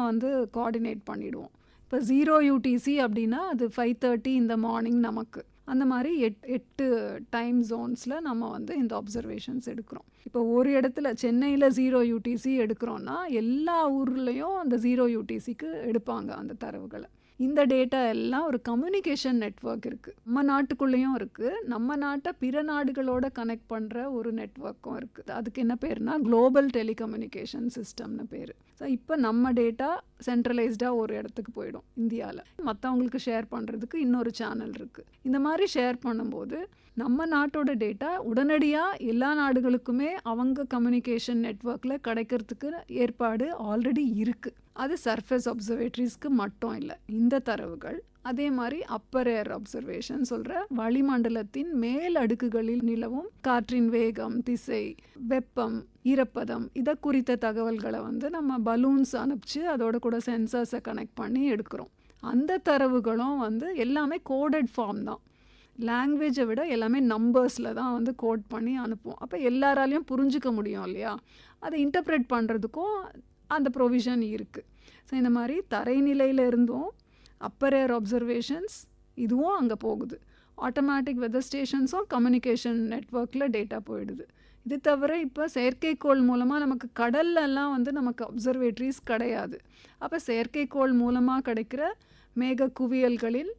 கோஆர்டினேட் பண்ணிவிடுவோம். இப்போ 0 யூடிசி அப்படின்னா அது 5:30 இந்த மார்னிங் நமக்கு. அந்த மாதிரி 8 டைம் ஜோன்ஸில் நம்ம இந்த அப்சர்வேஷன்ஸ் எடுக்கிறோம். இப்போ ஒரு இடத்துல சென்னையில் 0 யூடிசி எடுக்கிறோன்னா எல்லா ஊர்லேயும் அந்த 0 யூடிசிக்கு எடுப்பாங்க அந்த தரவுகளை. இந்த டேட்டா எல்லாம் ஒரு கம்யூனிகேஷன் நெட்வொர்க் இருக்குது, நம்ம நாட்டுக்குள்ளேயும் இருக்குது, நம்ம நாட்டை பிற நாடுகளோட கனெக்ட் பண்ணுற ஒரு நெட்வொர்க்கும் இருக்குது. அதுக்கு என்ன பேருனா குளோபல் டெலிகம்யூனிகேஷன் சிஸ்டம்னு பேர். ஸோ இப்போ நம்ம டேட்டா சென்ட்ரலைஸ்டாக ஒரு இடத்துக்கு போயிடும் இந்தியாவில், மற்றவங்களுக்கு ஷேர் பண்ணுறதுக்கு இன்னொரு சேனல் இருக்குது. இந்த மாதிரி ஷேர் பண்ணும்போது நம்ம நாட்டோட டேட்டா உடனடியாக எல்லா நாடுகளுக்குமே அவங்க கம்யூனிகேஷன் நெட்வொர்க்கில் கிடைக்கிறதுக்கு ஏற்பாடு ஆல்ரெடி இருக்குது. அது சர்ஃபேஸ் அப்சர்வேட்டரிஸ்க்கு மட்டும் இல்லை, இந்த தரவுகள் அதே மாதிரி அப்பர் ஏர் அப்சர்வேஷன் சொல்கிற வளிமண்டலத்தின் மேல் அடுக்குகளில் நிலவும் காற்றின் வேகம், திசை, வெப்பம், ஈரப்பதம் இதை குறித்த தகவல்களை வந்து நம்ம பலூன்ஸ் அனுப்பிச்சு அதோட கூட சென்சர்ஸை கனெக்ட் பண்ணி எடுக்கிறோம். அந்த தரவுகளும் வந்து எல்லாமே கோடட் ஃபார்ம் தான். லாங்குவேஜை விட எல்லாமே நம்பர்ஸில் தான் வந்து கோட் பண்ணி அனுப்புவோம். அப்போ எல்லாராலையும் புரிஞ்சிக்க முடியும் இல்லையா? அதை இன்டர்ப்ரெட் பண்ணுறதுக்கும் அந்த ப்ரொவிஷன் இருக்குது. ஸோ இந்த மாதிரி தரைநிலையில் இருந்தும் அப்பர் ஏர் அப்சர்வேஷன்ஸ் இதுவும் அங்கே போகுது. ஆட்டோமேட்டிக் வெதர் ஸ்டேஷன்ஸும் கம்யூனிகேஷன் நெட்வொர்க்கில் டேட்டா போயிடுது. இது தவிர இப்போ செயற்கைக்கோள் மூலமாக நமக்கு கடல்லலாம் வந்து நமக்கு அப்சர்வேட்ரிஸ் கிடையாது. அப்போ செயற்கைக்கோள் மூலமாக கிடைக்கிற மேக குவியல்களில்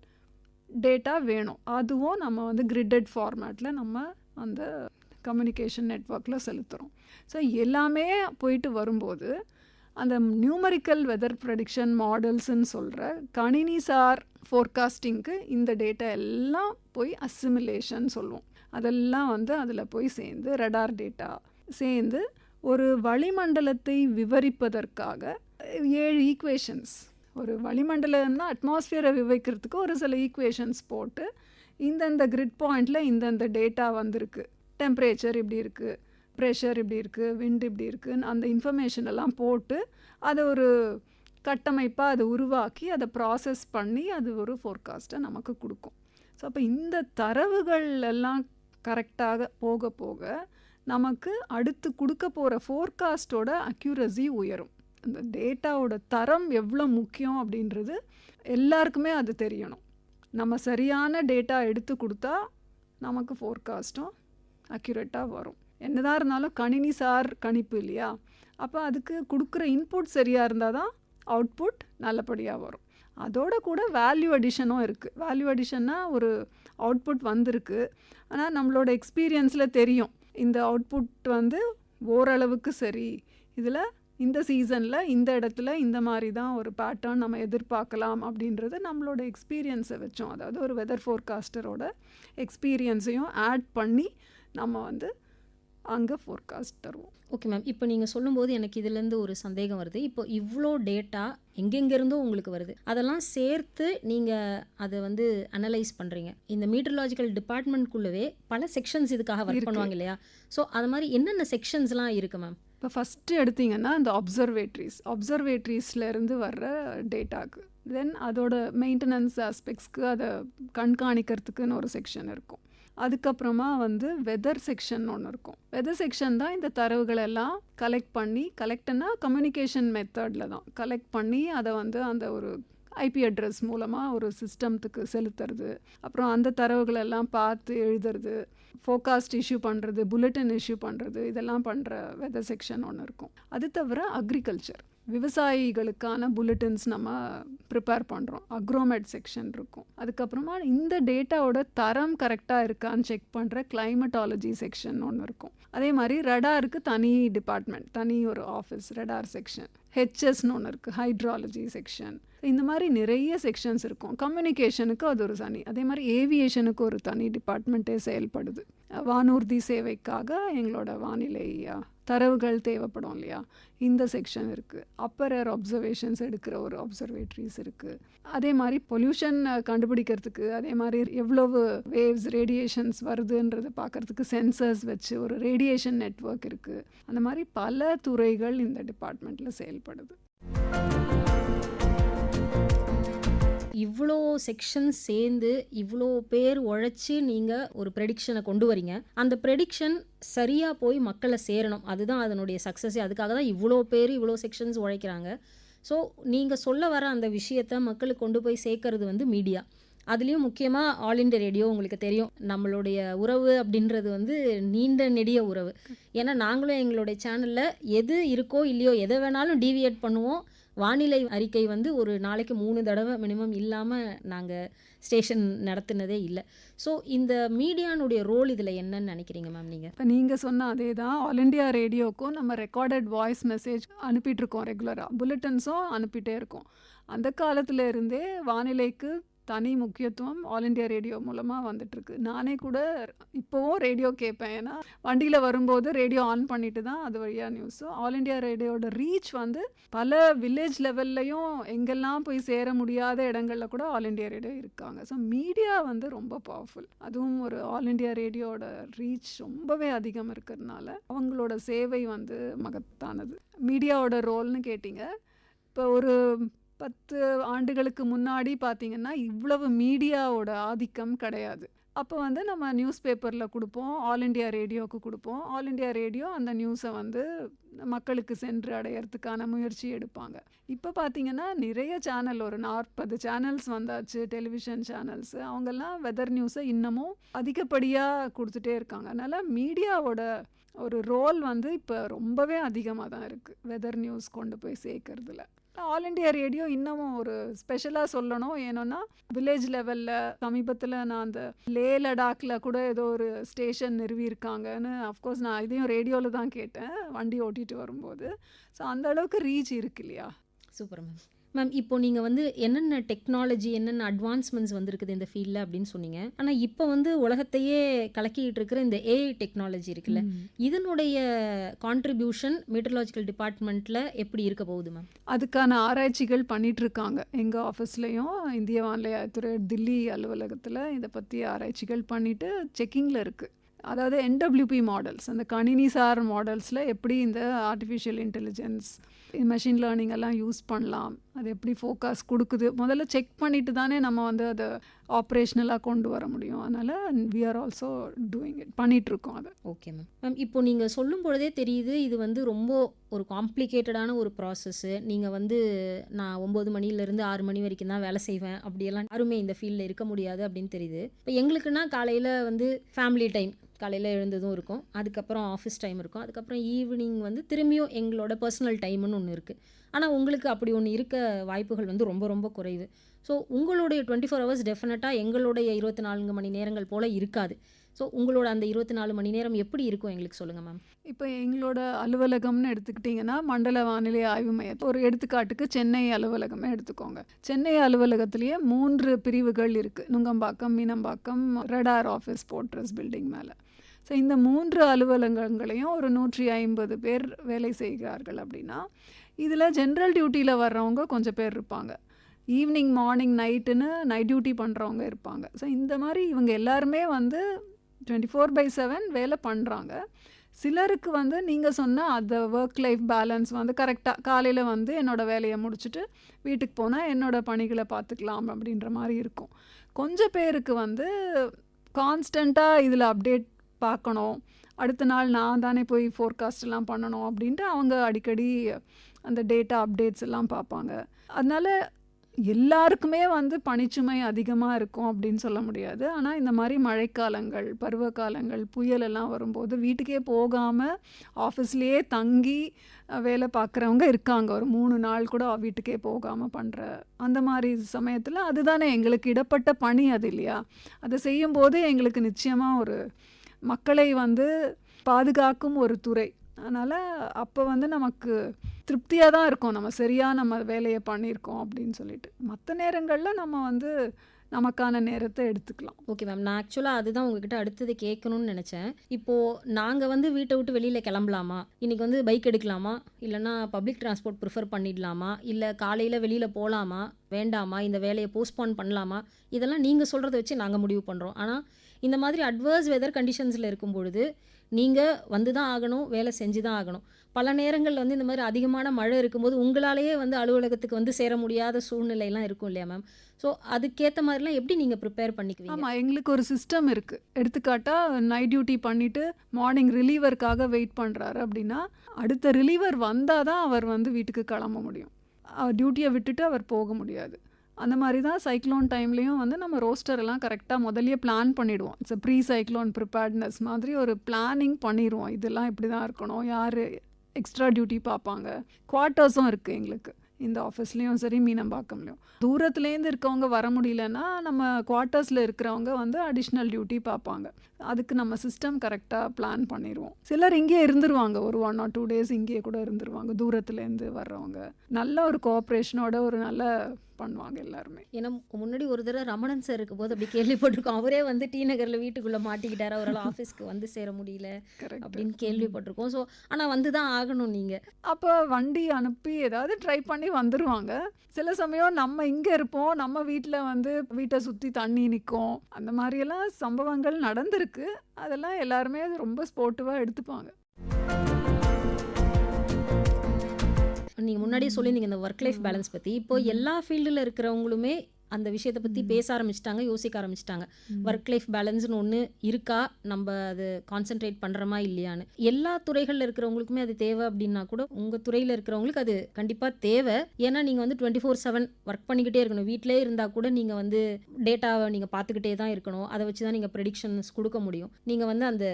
டேட்டா வேணும். அதுவும் நம்ம வந்து கிரிட்டட் ஃபார்மேட்டில் நம்ம அந்த கம்யூனிகேஷன் நெட்வொர்க்கில் செலுத்துகிறோம். ஸோ எல்லாமே போயிட்டு வரும்போது அந்த நியூமரிக்கல் வெதர் ப்ரெடிக்ஷன் மாடல்ஸ்ன்னு சொல்கிற கணினிசார் ஃபோர்காஸ்டிங்க்கு இந்த டேட்டா எல்லாம் போய் அசிமுலேஷன் சொல்லுவோம். அதெல்லாம் வந்து அதில் போய் சேர்ந்து ரடார் டேட்டா சேர்ந்து ஒரு வளிமண்டலத்தை விவரிப்பதற்காக 7 ஈக்குவேஷன்ஸ், ஒரு வளிமண்டலம்னா அட்மாஸ்ஃபியரை விவரிக்கிறதுக்கு ஒரு சில ஈக்குவேஷன்ஸ் போட்டு இந்தந்த கிரிட் பாயிண்டில் இந்தந்த டேட்டா வந்திருக்கு, டெம்பரேச்சர் இப்படி இருக்குது, ப்ரெஷர் இப்படி இருக்குது, விண்ட் இப்படி இருக்குன்னு அந்த இன்ஃபர்மேஷன் எல்லாம் போட்டு அதை ஒரு கட்டமைப்பாக அதை உருவாக்கி அதை ப்ராசஸ் பண்ணி அது ஒரு ஃபோர்காஸ்ட்டை நமக்கு கொடுக்கும். ஸோ அப்போ இந்த தரவுகள் எல்லாம் கரெக்டாக போக போக நமக்கு அடுத்து கொடுக்க போகிற ஃபோர்காஸ்ட்டோட அக்யூரசி உயரும். அந்த டேட்டாவோட தரம் எவ்வளோ முக்கியம் அப்படின்றது எல்லாருக்குமே அது தெரியணும். நம்ம சரியான டேட்டா எடுத்து கொடுத்தா நமக்கு ஃபோர்காஸ்ட்டும் அக்யூரேட்டாக வரும். என்னதான் இருந்தாலும் கணினிசார் கணிப்பு இல்லையா? அப்போ அதுக்கு கொடுக்குற இன்புட் சரியாக இருந்தால் தான் அவுட்புட் நல்லபடியாக வரும். அதோட கூட வேல்யூ அடிஷனும் இருக்குது. வேல்யூ அடிஷன்னா ஒரு அவுட்புட் வந்திருக்கு, ஆனால் நம்மளோட எக்ஸ்பீரியன்ஸில் தெரியும் இந்த அவுட்புட் வந்து ஓரளவுக்கு சரி, இதில் இந்த சீசனில் இந்த இடத்துல இந்த மாதிரி தான் ஒரு பேட்டர்ன் நம்ம எதிர்பார்க்கலாம் அப்படின்றது நம்மளோட எக்ஸ்பீரியன்ஸை வச்சோம். அதாவது ஒரு வெதர் ஃபோர்காஸ்டரோட எக்ஸ்பீரியன்ஸையும் ஆட் பண்ணி நம்ம வந்து அங்கே ஃபோர்காஸ்ட் தருவோம். ஓகே மேம், இப்போ நீங்கள் சொல்லும்போது எனக்கு இதுலேருந்து ஒரு சந்தேகம் வருது. இப்போ இவ்வளோ டேட்டா எங்கெங்கேருந்தோ உங்களுக்கு வருது, அதெல்லாம் சேர்த்து நீங்கள் அதை வந்து அனலைஸ் பண்ணுறீங்க. இந்த மீட்டரலாஜிக்கல் டிபார்ட்மெண்ட்குள்ளவே பல செக்ஷன்ஸ் இதுக்காக ஒர்க் பண்ணுவாங்க இல்லையா? ஸோ அது மாதிரி என்னென்ன செக்ஷன்ஸ்லாம் இருக்குது மேம்? இப்போ ஃபஸ்ட்டு எடுத்திங்கன்னா இந்த அப்சர்வேட்ரிஸ்லேருந்து வர்ற டேட்டாக்கு, தென் அதோட மெயின்டெனன்ஸ் ஆஸ்பெக்ட்ஸ்க்கு அதை கண்காணிக்கிறதுக்குன்னு ஒரு செக்ஷன் இருக்கும். அதுக்கப்புறமா வந்து வெதர் செக்ஷன் ஒன்று இருக்கும். வெதர் செக்ஷன் தான் இந்த தரவுகளை எல்லாம் கலெக்ட்னா கம்யூனிகேஷன் மெத்தடில் தான் கலெக்ட் பண்ணி அதை வந்து அந்த ஒரு ஐபி அட்ரஸ் மூலமாக ஒரு சிஸ்டம்த்துக்கு செலுத்துறது, அப்புறம் அந்த தரவுகளெல்லாம் பார்த்து எழுதுறது, ஃபோர்காஸ்ட் இஷ்யூ பண்ணுறது, புல்லட்டின் இஷ்யூ பண்ணுறது, இதெல்லாம் பண்ணுற வெதர் செக்ஷன் ஒன்று இருக்கும். அது தவிர அக்ரிகல்ச்சர், விவசாயிகளுக்கான புல்லட்டின்ஸ் நம்ம ப்ரிப்பேர் பண்ணுறோம், அக்ரோமெட் செக்ஷன் இருக்கும். அதுக்கப்புறமா இந்த டேட்டாவோட தரம் கரெக்டாக இருக்கான்னு செக் பண்ணுற கிளைமட்டாலஜி செக்ஷன் ஒன்று இருக்கும். அதே மாதிரி ரடாருக்கு தனி டிபார்ட்மெண்ட், தனி ஒரு ஆஃபீஸ் ரடார் செக்ஷன். ஹெச்எஸ்ன்னு ஒன்று இருக்குது, ஹைட்ராலஜி செக்ஷன். இந்த மாதிரி நிறைய செக்ஷன்ஸ் இருக்கும். கம்யூனிகேஷனுக்கு அது ஒரு தனி, அதே மாதிரி ஏவியேஷனுக்கு ஒரு தனி டிபார்ட்மெண்ட்டே செயல்படுது. வானூர்தி சேவைக்காக எங்களோட வானிலை தரவுகள் தேவைப்படும் இல்லையா, இந்த செக்ஷன் இருக்குது. அப்பர் ஏர் அப்சர்வேஷன்ஸ் எடுக்கிற ஒரு அப்சர்வேட்ரிஸ் இருக்குது. அதே மாதிரி பொல்யூஷன் கண்டுபிடிக்கிறதுக்கு, அதே மாதிரி எவ்வளவு வேவ்ஸ் ரேடியேஷன்ஸ் வருதுன்றது பார்க்குறதுக்கு சென்சர்ஸ் வச்சு ஒரு ரேடியேஷன் நெட்வொர்க் இருக்குது. அந்த மாதிரி பல துறைகள் இந்த டிபார்ட்மெண்ட்டில் செயல்படுது. இவ்வளோ செக்ஷன் சேர்ந்து இவ்வளோ பேர் உழைச்சி நீங்கள் ஒரு ப்ரெடிக்ஷனை கொண்டு வரீங்க. அந்த ப்ரெடிக்ஷன் சரியாக போய் மக்களை சேரணும், அதுதான் அதனுடைய சக்ஸஸே. அதுக்காக தான் இவ்வளோ பேர் இவ்வளோ செக்ஷன்ஸ் உழைக்கிறாங்க. ஸோ நீங்கள் சொல்ல வர அந்த விஷயத்தை மக்களுக்கு கொண்டு போய் சேர்க்கறது வந்து மீடியா. அதுலேயும் முக்கியமாக ஆல் இண்டியா ரேடியோ. உங்களுக்கு தெரியும் நம்மளுடைய உறவு அப்படின்றது வந்து நீண்ட நெடிய உறவு. ஏன்னா நாங்களும் எங்களுடைய சேனலில் எது இருக்கோ இல்லையோ எதை வேணாலும் டீவியேட் பண்ணுவோம். வானிலை அறிக்கை வந்து ஒரு நாளைக்கு 3 தடவை மினிமம் இல்லாமல் நாங்கள் ஸ்டேஷன் நடத்துனதே இல்லை. ஸோ இந்த மீடியானுடைய ரோல் இதில் என்னன்னு நினைக்கிறீங்க மேம் நீங்கள்? இப்போ நீங்கள் சொன்ன அதே தான், ஆல் இண்டியா ரேடியோக்கும் நம்ம ரெக்கார்டட் வாய்ஸ் மெசேஜ் அனுப்பிட்டுருக்கோம், ரெகுலராக புல்லட்டின்ஸும் அனுப்பிட்டே இருக்கோம். அந்த காலத்தில் இருந்தே வானிலைக்கு தனி முக்கியத்துவம் ஆல் இண்டியா ரேடியோ மூலமாக வந்துட்டுருக்கு. நானே கூட இப்போவும் ரேடியோ கேட்பேன். ஏன்னா வண்டியில் வரும்போது ரேடியோ ஆன் பண்ணிட்டு தான் அது வழியாக நியூஸும். ஆல் இண்டியா ரேடியோட ரீச் வந்து பல வில்லேஜ் லெவல்லையும் எங்கெல்லாம் போய் சேர முடியாத இடங்களில் கூட ஆல் இண்டியா ரேடியோ இருக்காங்க. ஸோ மீடியா வந்து ரொம்ப பவர்ஃபுல். அதுவும் ஒரு ஆல் இண்டியா ரேடியோட ரீச் ரொம்பவே அதிகம் இருக்கிறதுனால அவங்களோட சேவை வந்து மகத்தானது. மீடியாவோட ரோல்னு கேட்டிங்க. இப்போ ஒரு 10 ஆண்டுகளுக்கு முன்னாடி பார்த்திங்கன்னா இவ்வளவு மீடியாவோட ஆதிக்கம் கிடையாது. அப்போ வந்து நம்ம நியூஸ் பேப்பரில் கொடுப்போம், ஆல் இண்டியா ரேடியோவுக்கு கொடுப்போம். ஆல் இண்டியா ரேடியோ அந்த நியூஸை வந்து மக்களுக்கு சென்று அடையிறதுக்கான முயற்சி எடுப்பாங்க. இப்போ பார்த்திங்கன்னா நிறைய சேனல், ஒரு 40 சேனல்ஸ் வந்தாச்சு, டெலிவிஷன் சேனல்ஸு. அவங்கெல்லாம் வெதர் நியூஸை இன்னமும் அதிகப்படியாக கொடுத்துட்டே இருக்காங்க. அதனால் மீடியாவோட ஒரு ரோல் வந்து இப்போ ரொம்பவே அதிகமாக தான் இருக்குது வெதர் நியூஸ் கொண்டு போய் சேர்க்கறதுல. ஆல் இண்டியா ரேடியோ இன்னமும் ஒரு ஸ்பெஷலாக சொல்லணும். ஏன்னா வில்லேஜ் லெவலில் சமீபத்தில் நான் அந்த லே லடாக்கில் கூட ஏதோ ஒரு ஸ்டேஷன் நிறுவியிருக்காங்கன்னு, அஃப்கோர்ஸ் நான் இதையும் ரேடியோவில் தான் கேட்டேன் வண்டி ஓட்டிகிட்டு வரும்போது. ஸோ அந்த அளவுக்கு ரீச் இருக்கு இல்லையா. Super ma'am. மேம், இப்போ நீங்கள் வந்து என்னென்ன டெக்னாலஜி, என்னென்ன அட்வான்ஸ்மெண்ட்ஸ் வந்துருக்குது இந்த ஃபீல்டில் அப்படின்னு சொன்னீங்க. ஆனால் இப்போ வந்து உலகத்தையே கலக்கிட்டு இருக்கிற இந்த ஏஐ டெக்னாலஜி இருக்குல்ல, இதனுடைய கான்ட்ரிபியூஷன் மீட்டரலாஜிக்கல் டிபார்ட்மெண்ட்டில் எப்படி இருக்க போகுது மேம்? அதுக்கான ஆராய்ச்சிகள் பண்ணிகிட்ருக்காங்க. எங்கள் ஆஃபீஸ்லேயும் இந்திய வானிலை ஆய்வுத்துறை தில்லி அலுவலகத்தில் இதை பற்றி ஆராய்ச்சிகள் பண்ணிவிட்டு செக்கிங்கில் இருக்குது. அதாவது NWP மாடல்ஸ், அந்த கணினிசார் மாடல்ஸில் எப்படி இந்த ஆர்டிஃபிஷியல் இன்டெலிஜென்ஸ், மெஷின் லேர்னிங் எல்லாம் யூஸ் பண்ணலாம், அது எப்படி ஃபோக்கஸ் கொடுக்குது முதல்ல செக் பண்ணிட்டு தானே நம்ம வந்து அதை ஆப்ரேஷ்னலாக கொண்டு வர முடியும். அதனால் we are also doing it, பண்ணிகிட்ருக்கோம் அதை. Okay ma'am. மேம், இப்போ நீங்கள் சொல்லும் பொழுதே தெரியுது இது வந்து ரொம்ப ஒரு காம்ப்ளிகேட்டடான ஒரு ப்ராசஸ்ஸு. நீங்கள் வந்து நான் 9 மணிலேருந்து 6 மணி வரைக்கும் தான் வேலை செய்வேன், அப்படியெல்லாம் யாருமே இந்த ஃபீல்டில் இருக்க முடியாது அப்படின்னு தெரியுது. இப்போ எங்களுக்குன்னா காலையில் வந்து ஃபேமிலி டைம், காலையில் எழுந்ததும் இருக்கும், அதுக்கப்புறம் ஆஃபீஸ் டைம் இருக்கும், அதுக்கப்புறம் ஈவினிங் வந்து திரும்பியும் எங்களோட பர்சனல் டைம்னு ஒன்று இருக்குது. ஆனால் உங்களுக்கு அப்படி ஒன்று இருக்க வாய்ப்புகள் வந்து ரொம்ப ரொம்ப குறைவு. ஸோ உங்களுடைய 24 ஹவர்ஸ் டெஃபினட்டாக எங்களுடைய 24 மணி நேரங்கள் போல் இருக்காது. ஸோ உங்களோட அந்த 24 மணி நேரம் எப்படி இருக்கும் எங்களுக்கு சொல்லுங்கள் மேம். இப்போ எங்களோட அலுவலகம்னு எடுத்துக்கிட்டிங்கன்னா மண்டல வானிலை ஆய்வு மையம், ஒரு எடுத்துக்காட்டுக்கு சென்னை அலுவலகமே எடுத்துக்கோங்க. சென்னை அலுவலகத்திலேயே 3 பிரிவுகள் இருக்குது. Nungambakkam, Meenambakkam, radar office, Fortress building மேலே. ஸோ இந்த 3 அலுவலகங்களையும் ஒரு 150 பேர் வேலை செய்கிறார்கள். அப்படின்னா இதில் ஜென்ரல் டியூட்டியில் வர்றவங்க கொஞ்சம் பேர் இருப்பாங்க, ஈவினிங் மார்னிங் நைட்டுன்னு நைட் டியூட்டி பண்ணுறவங்க இருப்பாங்க. ஸோ இந்த மாதிரி இவங்க எல்லாருமே வந்து 24/7 வேலை பண்ணுறாங்க. சிலருக்கு வந்து நீங்கள் சொன்ன அந்த ஒர்க் லைஃப் பேலன்ஸ் வந்து கரெக்டாக காலையில் வந்து என்னோடய வேலையை முடிச்சுட்டு வீட்டுக்கு போனால் என்னோடய பணிகளை பார்த்துக்கலாம் அப்படின்ற மாதிரி இருக்கும். கொஞ்சம் பேருக்கு வந்து கான்ஸ்டண்ட்டாக இதில் அப்டேட் பார்க்கணும், அடுத்த நாள் நான் தானே போய் ஃபோர்காஸ்ட் எல்லாம் பண்ணணும் அப்படின்ட்டு அவங்க அடிக்கடி அந்த டேட்டா அப்டேட்ஸ் எல்லாம் பார்ப்பாங்க. அதனால் எல்லாருக்குமே வந்து பணிச்சுமை அதிகமாக இருக்கும் அப்படின்னு சொல்ல முடியாது. ஆனால் இந்த மாதிரி மழைக்காலங்கள், பருவகாலங்கள், புயல் எல்லாம் வரும்போது வீட்டுக்கே போகாமல் ஆஃபீஸ்லேயே தங்கி வேலை பார்க்குறவங்க இருக்காங்க. ஒரு 3 நாள் கூட வீட்டுக்கே போகாமல் பண்ணுற அந்த மாதிரி சமயத்தில் அதுதானே எங்களுக்கு இடப்பட்ட பணி அது இல்லையா. அதை செய்யும்போது எங்களுக்கு நிச்சயமாக ஒரு மக்களை வந்து பாதுகாக்கும் ஒரு துறை. அதனால் அப்போ வந்து நமக்கு திருப்தியாக தான் இருக்கும், நம்ம சரியாக நம்ம வேலையை பண்ணியிருக்கோம் அப்படின்னு சொல்லிட்டு. மற்ற நேரங்களில் நம்ம வந்து நமக்கான நேரத்தை எடுத்துக்கலாம். Okay ma'am. நான் ஆக்சுவலாக அதுதான் உங்ககிட்ட அடுத்தது கேட்கணும்னு நினச்சேன். இப்போது நாங்கள் வந்து வீட்டை விட்டு வெளியில் கிளம்பலாமா, இன்றைக்கி வந்து பைக் எடுக்கலாமா, இல்லைனா பப்ளிக் டிரான்ஸ்போர்ட் ப்ரிஃபர் பண்ணிடலாமா, இல்லை காலையில் வெளியில் போகலாமா வேண்டாமா, இந்த வேலையை போஸ்ட்போன் பண்ணலாமா, இதெல்லாம் நீங்கள் சொல்கிறத வச்சு நாங்கள் முடிவு பண்ணுறோம். ஆனால் இந்த மாதிரி அட்வர்ஸ் வெதர் கண்டிஷன்ஸில் இருக்கும் பொழுது நீங்கள் வந்து தான் ஆகணும், வேலை செஞ்சு தான் ஆகணும். பல நேரங்களில் வந்து இந்த மாதிரி அதிகமான மழை இருக்கும்போது உங்களாலேயே வந்து அலுவலகத்துக்கு வந்து சேர முடியாத சூழ்நிலையெல்லாம் இருக்கும் இல்லையா மேம். ஸோ அதுக்கேற்ற மாதிரிலாம் எப்படி நீங்கள் ப்ரிப்பேர் பண்ணிக்குவீங்க? ஆமாம், எங்களுக்கு ஒரு சிஸ்டம் இருக்குது. எடுத்துக்காட்டாக நைட் டியூட்டி பண்ணிவிட்டு மார்னிங் ரிலீவருக்காக வெயிட் பண்ணுறாரு அப்படின்னா அடுத்த ரிலீவர் வந்தால் தான் அவர் வந்து வீட்டுக்கு கிளம்ப முடியும். டியூட்டியை விட்டுட்டு அவர் போக முடியாது. அந்த மாதிரி தான் சைக்ளோன் டைம்லேயும் வந்து நம்ம ரோஸ்டர் எல்லாம் கரெக்டாக முதல்லையே பிளான் பண்ணிவிடுவோம். இட்ஸ் ப்ரீ சைக்ளோன் ப்ரிப்பேர்ட்னஸ் மாதிரி ஒரு பிளானிங் பண்ணிடுவோம். இதெல்லாம் இப்படி தான் இருக்கணும், யார் எக்ஸ்ட்ரா டியூட்டி பார்ப்பாங்க. குவார்ட்டர்ஸும் இருக்குது எங்களுக்கு இந்த ஆஃபீஸ்லேயும் சரி, மீனம்பாக்கம்லேயும். தூரத்துலேருந்து இருக்கவங்க வர முடியலன்னா நம்ம குவார்ட்டர்ஸில் இருக்கிறவங்க வந்து அடிஷ்னல் டியூட்டி பார்ப்பாங்க. அதுக்கு நம்ம சிஸ்டம் கரெக்டாக பிளான் பண்ணிடுவோம். சிலர் இங்கேயே இருந்துருவாங்க, ஒரு 1 or 2 days இங்கேயே கூட இருந்துருவாங்க. தூரத்துலேருந்து வர்றவங்க நல்ல ஒரு கோஆப்ரேஷனோட ஒரு நல்ல பண்ணுவாங்க எல்லாருமே. ஏன்னா முன்னாடி ஒரு தடவை ரமணன் சார் இருக்கும்போது அப்படி கேள்விப்பட்டிருக்கோம். அவரே வந்து டி நகரில் வீட்டுக்குள்ளே மாட்டிக்கிட்டாரு, அவரால் ஆஃபீஸ்க்கு வந்து சேர முடியல கரெக்ட். அப்படின்னு கேள்விப்பட்டிருக்கோம். ஸோ ஆனால் வந்து தான் ஆகணும் நீங்கள். அப்போ வண்டி அனுப்பி ஏதாவது ட்ரை பண்ணி வந்துடுவாங்க. சில சமயம் நம்ம இங்கே இருப்போம், நம்ம வீட்டில் வந்து வீட்டை சுற்றி தண்ணி நிற்கும், அந்த மாதிரியெல்லாம் சம்பவங்கள் நடந்திருக்கு. அதெல்லாம் எல்லாருமே ரொம்ப ஸ்போர்ட்டிவாக எடுத்துப்பாங்க. நீங்கள் முன்னாடியே சொல்லியிருந்தீங்க இந்த ஒர்க் லைஃப் பேலன்ஸ் பற்றி. இப்போ எல்லா ஃபீல்டில் இருக்கிறவங்களுமே அந்த விஷயத்தை பற்றி பேச ஆரம்பிச்சிட்டாங்க, யோசிக்க ஆரம்பிச்சிட்டாங்க. ஒர்க் லைஃப் பேலன்ஸ்னு ஒன்று இருக்கா, நம்ம அது கான்சென்ட்ரேட் பண்ணுறோமா இல்லையான்னு. எல்லா துறைகளில் இருக்கிறவங்களுக்குமே அது தேவை அப்படின்னா கூட உங்கள் துறையில் இருக்கிறவங்களுக்கு அது கண்டிப்பாக தேவை. ஏன்னா நீங்கள் வந்து 24/7 ஒர்க் பண்ணிக்கிட்டே இருக்கணும். வீட்டிலே இருந்தால் கூட நீங்கள் வந்து டேட்டாவை நீங்கள் பார்த்துக்கிட்டே தான் இருக்கணும். அதை வச்சு தான் நீங்கள் ப்ரெடிக்ஷன்ஸ் கொடுக்க முடியும். நீங்கள் வந்து அந்த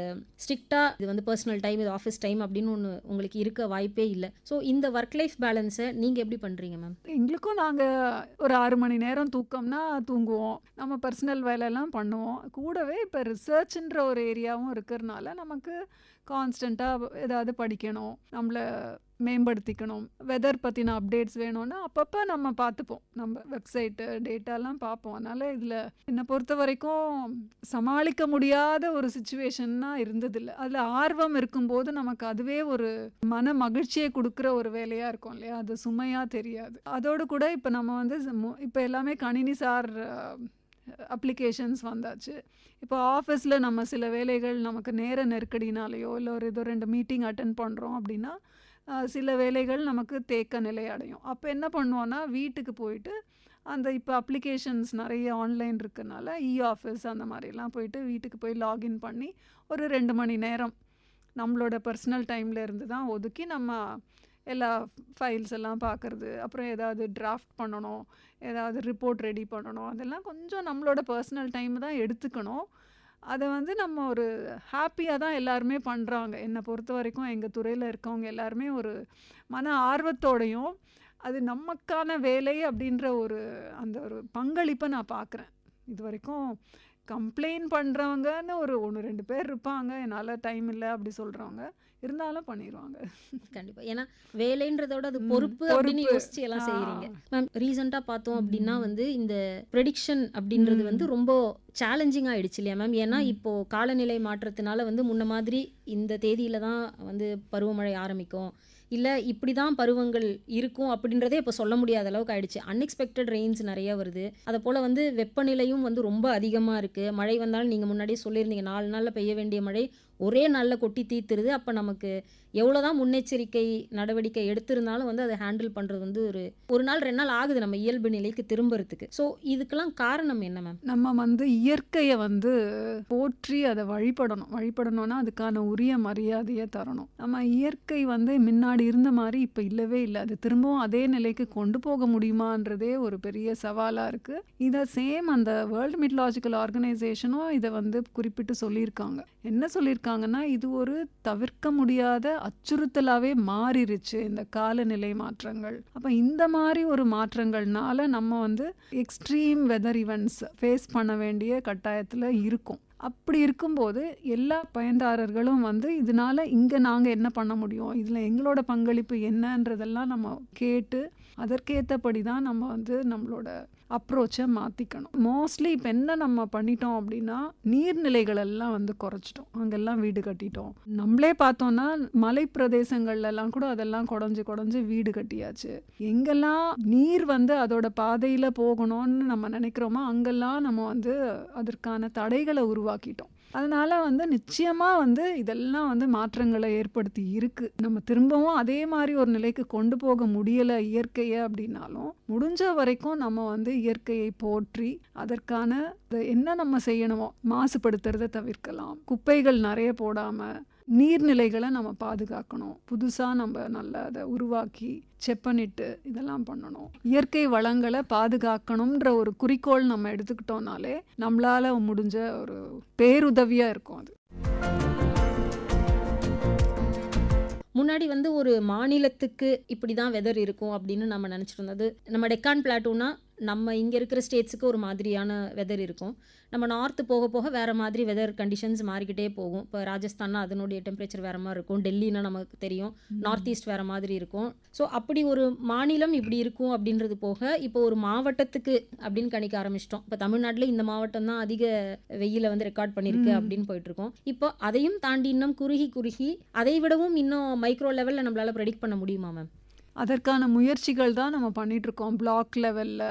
ஸ்ட்ரிக்டாக இது வந்து பர்சனல் டைம், இது ஆஃபீஸ் டைம் அப்படின்னு ஒன்று உங்களுக்கு இருக்க வாய்ப்பே இல்லை. ஸோ இந்த ஒர்க் லைஃப் பேலன்ஸை நீங்கள் எப்படி பண்ணுறீங்க மேம்? எங்களுக்கும் நாங்கள் ஒரு 6 மணி நேரம் தூக்கம்னா தூங்குவோம், நம்ம பர்சனல் வேலையெல்லாம் பண்ணுவோம். கூடவே இப்போ ரிசர்ச்ன்ற ஒரு ஏரியாவும் இருக்கிறதுனால நமக்கு கான்ஸ்டண்ட்டாக ஏதாவது படிக்கணும், நம்மளை மேம்படுத்திக்கணும், வெதர் பற்றின அப்டேட்ஸ் வேணும்னா அப்பப்போ நம்ம பார்த்துப்போம், நம்ம வெப்சைட்டு டேட்டாலாம் பார்ப்போம். அதனால் இதில் என்னை பொறுத்த வரைக்கும் சமாளிக்க முடியாத ஒரு சுச்சுவேஷன்னா இருந்ததில்லை. அதில் ஆர்வம் இருக்கும்போது நமக்கு அதுவே ஒரு மன மகிழ்ச்சியை கொடுக்குற ஒரு வேலையாக இருக்கும் இல்லையா, அது சுமையாக தெரியாது. அதோடு கூட இப்போ நம்ம வந்து இப்போ எல்லாமே கணினி சார் அப்ளிகேஷன்ஸ் வந்தாச்சு. இப்போ ஆஃபீஸில் நம்ம சில வேலைகள் நமக்கு நேர நெருக்கடினாலேயோ இல்லை ஒரு ஏதோ 2 மீட்டிங் அட்டென்ட் பண்ணுறோம் அப்படின்னா சில வேலைகள் நமக்கு தேக்க நிலை அடையும். அப்போ என்ன பண்ணுவோன்னா வீட்டுக்கு போயிட்டு அந்த இப்போ அப்ளிகேஷன்ஸ் நிறைய ஆன்லைன் இருக்கனால ஆஃபீஸ் அந்த மாதிரிலாம் போயிட்டு வீட்டுக்கு போய் லாகின் பண்ணி ஒரு 2 மணி நேரம் நம்மளோட பர்சனல் டைமில் இருந்து தான் ஒதுக்கி நம்ம எல்லா ஃபைல்ஸ் எல்லாம் பார்க்குறது, அப்புறம் ஏதாவது டிராஃப்ட் பண்ணணும், ஏதாவது ரிப்போர்ட் ரெடி பண்ணணும், அதெல்லாம் கொஞ்சம் நம்மளோட பர்சனல் டைம் தான் எடுத்துக்கணும். அதை வந்து நம்ம ஒரு ஹாப்பியாக தான் எல்லாருமே பண்ணுறாங்க. என்னை பொறுத்த வரைக்கும் எங்கள் துறையில் இருக்கவங்க எல்லாருமே ஒரு மன ஆர்வத்தோடையும் அது நமக்கான வேலை அப்படின்ற ஒரு அந்த ஒரு பங்களிப்பை நான் பார்க்குறேன். இது வரைக்கும் கம்ப்ளைண்ட் பண்ணுறவங்கன்னு ஒரு 1-2 பேர் இருப்பாங்க, என்னால் டைம் இல்லை அப்படி சொல்கிறவங்க, இருந்தாலும் பண்ணிடுவாங்க. கண்டிப்பாக. ஏன்னா வேலைன்றதோட அது பொறுப்பு அப்படின்னு யோசிச்சு எல்லாம் செய்கிறீங்க. மேம் ரீசெண்டாக பார்த்தோம் அப்படின்னா வந்து இந்த ப்ரெடிக்ஷன் அப்படின்றது வந்து ரொம்ப சேலஞ்சிங் ஆகிடுச்சு இல்லையா மேம்? ஏன்னா இப்போது காலநிலை மாற்றத்தினால வந்து முன்ன மாதிரி இந்த தேதியில் தான் வந்து பருவமழை ஆரம்பிக்கும், இல்லை இப்படி தான் பருவங்கள் இருக்கும் அப்படின்றதே இப்போ சொல்ல முடியாத அளவுக்கு ஆயிடுச்சு. அன்எக்ஸ்பெக்டட் ரெயின்ஸ் நிறைய வருது. அதை போல் வந்து வெப்பநிலையும் வந்து ரொம்ப அதிகமாக இருக்குது. மழை வந்தாலும் நீங்கள் முன்னாடியே சொல்லியிருந்தீங்க 4 நாளில் பெய்ய வேண்டிய மழை ஒரே நாளில் கொட்டி தீர்த்துருது. அப்போ நமக்கு எவ்வளோதான் முன்னெச்சரிக்கை நடவடிக்கை எடுத்திருந்தாலும் வந்து அதை ஹேண்டில் பண்ணுறது வந்து ஒரு நாள் 2 நாள் ஆகுது நம்ம இயல்பு நிலைக்கு திரும்புறதுக்கு. ஸோ இதுக்கெல்லாம் காரணம் என்ன மேம்? நம்ம வந்து இயற்கையை வந்து போற்றி அதை வழிபடணும்னா அதுக்கான உரிய மரியாதையை தரணும். நம்ம இயற்கை வந்து முன்னாடி இருந்த மாதிரி இப்போ இல்லவே இல்லை. அது திரும்பவும் அதே நிலைக்கு கொண்டு போக முடியுமான்றதே ஒரு பெரிய சவாலாக இருக்குது. இதை சேம் அந்த வேர்ல்டு மீட்லாஜிக்கல் ஆர்கனைசேஷனும் இதை வந்து குறிப்பிட்டு சொல்லியிருக்காங்க. என்ன சொல்லியிருக்காங்கன்னா, இது ஒரு தவிர்க்க முடியாத அச்சுறுத்தலாகவே மாறிடுச்சு இந்த காலநிலை மாற்றங்கள். அப்போ இந்த மாதிரி ஒரு மாற்றங்கள்னால நம்ம வந்து எக்ஸ்ட்ரீம் வெதர் ஈவெண்ட்ஸ் ஃபேஸ் பண்ண வேண்டிய கட்டாயத்தில் இருக்கும். அப்படி இருக்கும்போது எல்லா பயன்தாரர்களும் வந்து இதனால இங்கே நாங்கள் என்ன பண்ண முடியும், இதில் எங்களோட பங்களிப்பு என்னன்றதெல்லாம் நம்ம கேட்டு அதற்கேற்றபடி தான் நம்ம வந்து நம்மளோட அப்ரோச்சை மாற்றிக்கணும். மோஸ்ட்லி இப்போ என்ன நம்ம பண்ணிட்டோம் அப்படின்னா நீர்நிலைகள் எல்லாம் வந்து குறைச்சிட்டோம், அங்கெல்லாம் வீடு கட்டிட்டோம். நம்மளே பார்த்தோன்னா மலை பிரதேசங்கள்லாம் கூட அதெல்லாம் குறைஞ்சு வீடு கட்டியாச்சு. எங்கெல்லாம் நீர் வந்து அதோட பாதையில் போகணும்னு நம்ம நினைக்கிறோமோ அங்கெல்லாம் நம்ம வந்து அதற்கான தடைகளை உருவாக்கிட்டோம். அதனால வந்து நிச்சயமாக வந்து இதெல்லாம் வந்து மாற்றங்களை ஏற்படுத்தி இருக்கு. நம்ம திரும்பவும் அதே மாதிரி ஒரு நிலைக்கு கொண்டு போக முடியலை இயற்கையை அப்படின்னாலும் முடிஞ்ச வரைக்கும் நம்ம வந்து இயற்கையை போற்றி அதற்கான என்ன நம்ம செய்யணுமோ மாசுபடுத்துறதை தவிர்க்கலாம், குப்பைகள் நிறைய போடாமல் நீர்நிலைகளை நம்ம பாதுகாக்கணும், புதுசாக நம்ம நல்லா அதை உருவாக்கி செப்பனிட்டு இதெல்லாம் பண்ணணும். இயற்கை வளங்களை பாதுகாக்கணுன்ற ஒரு குறிக்கோள் நம்ம எடுத்துக்கிட்டோம்னாலே நம்மளால முடிஞ்ச ஒரு பேருதவியாக இருக்கும் அது. முன்னாடி வந்து ஒரு மாநிலத்துக்கு இப்படி தான் வெதர் இருக்கும் அப்படின்னு நம்ம நினச்சிட்டு இருந்தது. நம்ம டெக்கான் பிளாட்டூனா நம்ம இங்கே இருக்கிற ஸ்டேட்ஸுக்கு ஒரு மாதிரியான வெதர் இருக்கும். நம்ம நார்த்து போக போக வேறு மாதிரி வெதர் கண்டிஷன்ஸ் மாறிக்கிட்டே போகும். இப்போ ராஜஸ்தான்னா அதனுடைய டெம்பரேச்சர் வேறு மாதிரி இருக்கும், டெல்லின்னா நமக்கு தெரியும் நார்த் ஈஸ்ட் வேறு மாதிரி இருக்கும். ஸோ அப்படி ஒரு மாநிலம் இப்படி இருக்கும் அப்படின்றது போக இப்போ ஒரு மாவட்டத்துக்கு அப்படின்னு கணிக்க ஆரம்பிச்சிட்டோம். இப்போ தமிழ்நாட்டில் இந்த மாவட்டம் தான் அதிக வெயிலை வந்து ரெக்கார்ட் பண்ணியிருக்கு அப்படின்னு போயிட்டுருக்கோம். இப்போ அதையும் தாண்டி இன்னும் குறுகி அதை விடவும் இன்னும் மைக்ரோ லெவலில் நம்மளால் ப்ரெடிக்ட் பண்ண முடியுமா மேம்? அதற்கான முயற்சிகள் தான் நம்ம பண்ணிகிட்ருக்கோம். பிளாக் லெவலில்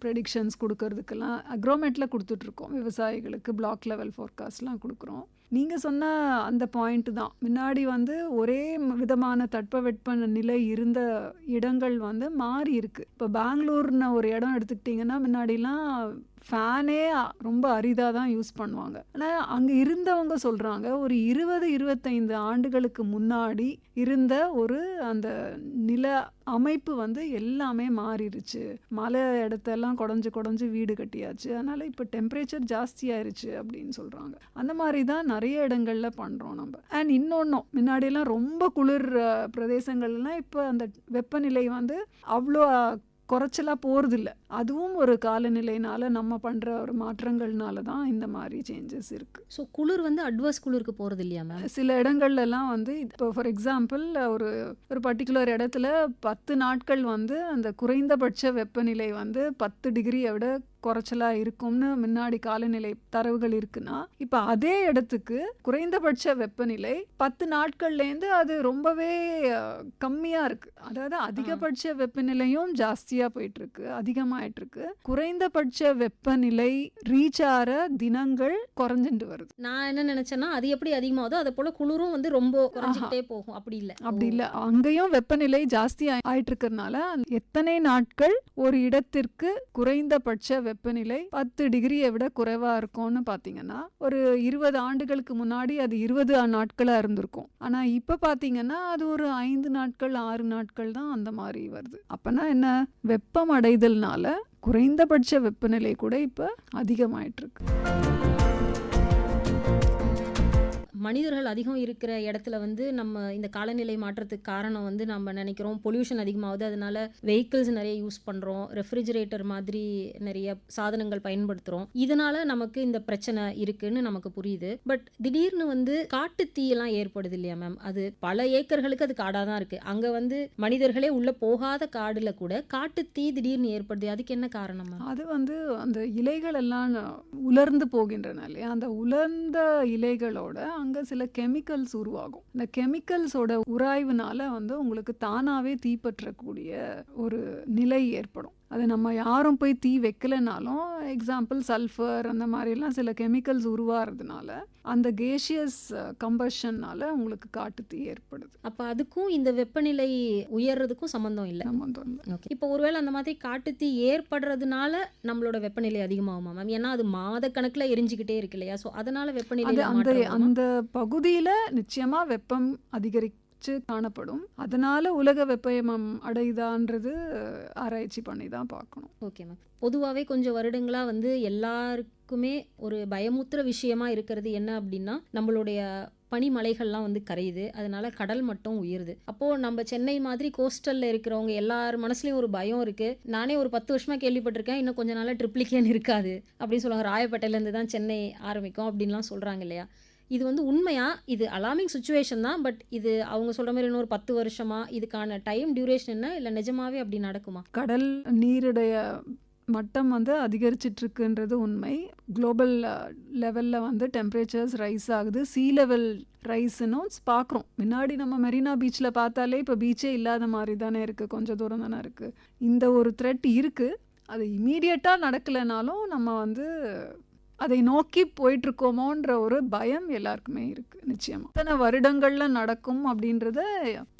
ப்ரெடிக்ஷன்ஸ் கொடுக்கறதுக்கெல்லாம் அக்ரோமெட்டில் கொடுத்துட்ருக்கோம். விவசாயிகளுக்கு பிளாக் லெவல் ஃபோர்காஸ்ட்லாம் கொடுக்குறோம். நீங்கள் சொன்ன அந்த பாயிண்ட் தான். முன்னாடி வந்து ஒரே விதமான தட்பவெட்ப நிலை இருந்த இடங்கள் வந்து மாறி இருக்குது. இப்போ பெங்களூர்னு ஒரு இடம் எடுத்துக்கிட்டிங்கன்னா முன்னாடிலாம் ஃபேனே ரொம்ப அரிதாக தான் யூஸ் பண்ணுவாங்க. ஆனால் அங்கே இருந்தவங்க சொல்கிறாங்க ஒரு 20-25 ஆண்டுகளுக்கு முன்னாடி இருந்த ஒரு அந்த நில அமைப்பு வந்து எல்லாமே மாறிடுச்சு. மலை இடத்தெல்லாம் குடஞ்சு வீடு கட்டியாச்சு. அதனால் இப்போ டெம்பரேச்சர் ஜாஸ்தியாயிருச்சு அப்படின்னு சொல்கிறாங்க. அந்த மாதிரி தான் நிறைய இடங்களில் பண்ணுறோம் நம்ம. அண்ட் இன்னொன்றும் முன்னாடியெல்லாம் ரொம்ப குளிர் பிரதேசங்கள்லாம் இப்போ அந்த வெப்பநிலை வந்து அவ்வளோ குறைச்சலாக போகிறதில்ல. அதுவும் ஒரு காலநிலையினால நம்ம பண்ணுற ஒரு மாற்றங்கள்னால தான் இந்த மாதிரி சேஞ்சஸ் இருக்குது. ஸோ குளிர் வந்து அட்வர்ஸ் குளிருக்கு போகிறது இல்லையா மேம்? சில இடங்கள்லாம் வந்து இப்போ ஃபார் எக்ஸாம்பிள் ஒரு பர்டிகுலர் இடத்துல 10 நாட்கள் வந்து அந்த குறைந்தபட்ச வெப்பநிலை வந்து 10 டிகிரியை விட குறைச்சலாக இருக்கும்னு முன்னாடி காலநிலை தரவுகள் இருக்குன்னா, இப்போ அதே இடத்துக்கு குறைந்தபட்ச வெப்பநிலை 10 நாட்கள்லேருந்து அது ரொம்பவே கம்மியாக இருக்குது. அதாவது அதிகபட்ச வெப்பநிலையும் ஜாஸ்தியாக போயிட்டுருக்கு, அதிகமாயிட்டிருக்கு. குறைந்தபட்ச வெப்பநிலை ரீச் ஆகிற தினங்கள் குறைஞ்சிட்டு வருது. நான் என்ன நினச்சேன்னா அது எப்படி அதிகமாகுதோ அதை போல் குளிரும் வந்து ரொம்ப குறைஞ்சிக்கிட்டே போகும். அப்படி இல்லை, அங்கேயும் வெப்பநிலை ஜாஸ்தி ஆயிட்டு இருக்கிறதுனால எத்தனை நாட்கள் ஒரு இடத்திற்கு குறைந்தபட்ச வெப்பநிலை 10 டிகிரியை விட குறைவா இருக்கும்னு பாத்தீங்கன்னா, ஒரு 20 ஆண்டுகளுக்கு முன்னாடி அது 20 நாட்களா இருந்திருக்கும். ஆனா இப்ப பாத்தீங்கன்னா அது ஒரு 5 நாட்கள் 6 நாட்கள் தான் அந்த மாதிரி வருது. அப்பனா என்ன, வெப்பம் அடைதல்னால குறைந்தபட்ச வெப்பநிலை கூட இப்ப அதிகமாயிட்டு இருக்கு. மனிதர்கள் அதிகம் இருக்கிற இடத்துல வந்து நம்ம இந்த காலநிலை மாற்றத்துக்கு காரணம் வந்து நம்ம நினைக்கிறோம் பொல்யூஷன் அதிகமாகுது, அதனால வெஹிக்கிள்ஸ் நிறைய யூஸ் பண்ணுறோம், ரெஃப்ரிஜரேட்டர் மாதிரி நிறைய சாதனங்கள் பயன்படுத்துகிறோம், இதனால நமக்கு இந்த பிரச்சனை இருக்குன்னு நமக்கு புரியுது. பட் திடீர்னு வந்து காட்டு தீயெல்லாம் ஏற்படுது இல்லையா மேம்? அது பல ஏக்கர்களுக்கு அது காடாக தான் இருக்குது. அங்கே வந்து மனிதர்களே உள்ளே போகாத காடில் கூட காட்டு தீ திடீர்னு ஏற்படுது. அதுக்கு என்ன காரணம்? அது வந்து அந்த இலைகள் எல்லாம் உலர்ந்து போகின்றன இல்லையா, அந்த உலர்ந்த இலைகளோட அங்கே சில கெமிக்கல்ஸ் உருவாகும். இந்த கெமிக்கல்ஸோட உராய்வுனால வந்து உங்களுக்கு தானாவே தீப்பற்றக்கூடிய ஒரு நிலை ஏற்படும். அது நம்ம யாரும் போய் தீ வைக்கலனாலும், எக்ஸாம்பிள் சல்ஃபர் அந்த மாதிரிலாம் சில கெமிக்கல்ஸ் உருவாகிறதுனால அந்த கேஷியஸ் கம்பஷன்னால உங்களுக்கு காட்டு தீ ஏற்படுது. அப்போ அதுக்கும் இந்த வெப்பநிலை உயர்றதுக்கும் சம்மந்தம் இல்லை? ஓகே. இப்போ ஒருவேளை அந்த மாதிரி காட்டு தீ ஏற்படுறதுனால நம்மளோட வெப்பநிலை அதிகமாகுமா மேம்? ஏன்னா அது மாத கணக்கில் எரிஞ்சுக்கிட்டே இருக்கு இல்லையா? ஸோ அதனால வெப்பநிலை அந்த பகுதியில் நிச்சயமா வெப்பம் அதிகரிக்கும் காணப்படும். அதனால உலக வெப்பமயம் அடையுதான்றது ஆராய்ச்சி பண்ணி தான் பார்க்கணும். Okay ma'am. பொதுவாகவே கொஞ்சம் வருடங்களாக வந்து எல்லாருக்குமே ஒரு பயமுத்துற விஷயமா இருக்கிறது என்ன அப்படின்னா, நம்மளுடைய பனிமலைகள்லாம் வந்து கரையுது, அதனால கடல் மட்டம் உயருது. அப்போது நம்ம சென்னை மாதிரி கோஸ்டலில் இருக்கிறவங்க எல்லார் மனசுலையும் ஒரு பயம் இருக்குது. நானே ஒரு 10 வருஷமாக கேள்விப்பட்டிருக்கேன், இன்னும் கொஞ்ச நாளாக ட்ரிப்ளிகேன் இருக்காது அப்படின்னு சொல்லுவாங்க. ராயப்பேட்டையிலேருந்து தான் சென்னை ஆரம்பிக்கும் அப்படின்லாம் சொல்கிறாங்க இல்லையா? இது வந்து உண்மையா? இது அலார்மிங் சுச்சுவேஷன் தான், பட் இது அவங்க சொல்கிற மாதிரி இன்னொரு 10 வருஷமா இதுக்கான டைம் டியூரேஷன் என்ன, இல்லை நிஜமாவே அப்படி நடக்குமா? கடல் நீருடைய மட்டம் வந்து அதிகரிச்சிட்ருக்குன்றது உண்மை. குளோபல் லெவலில் வந்து டெம்பரேச்சர்ஸ் ரைஸ் ஆகுது, சீ லெவல் ரைஸ்ன்னு பார்க்குறோம். முன்னாடி நம்ம மெரினா பீச்சில் பார்த்தாலே இப்போ பீச்சே இல்லாத மாதிரி தானே இருக்குது, கொஞ்சம் தூரம் தானே இருக்குது. இந்த ஒரு த்ரெட் இருக்குது. அது இமீடியட்டாக நடக்கலைனாலும் நம்ம வந்து அதை நோக்கி போயிட்டுருக்கோமோன்ற ஒரு பயம் எல்லாருக்குமே இருக்குது. நிச்சயமாக இத்தனை வருடங்களில் நடக்கும் அப்படின்றத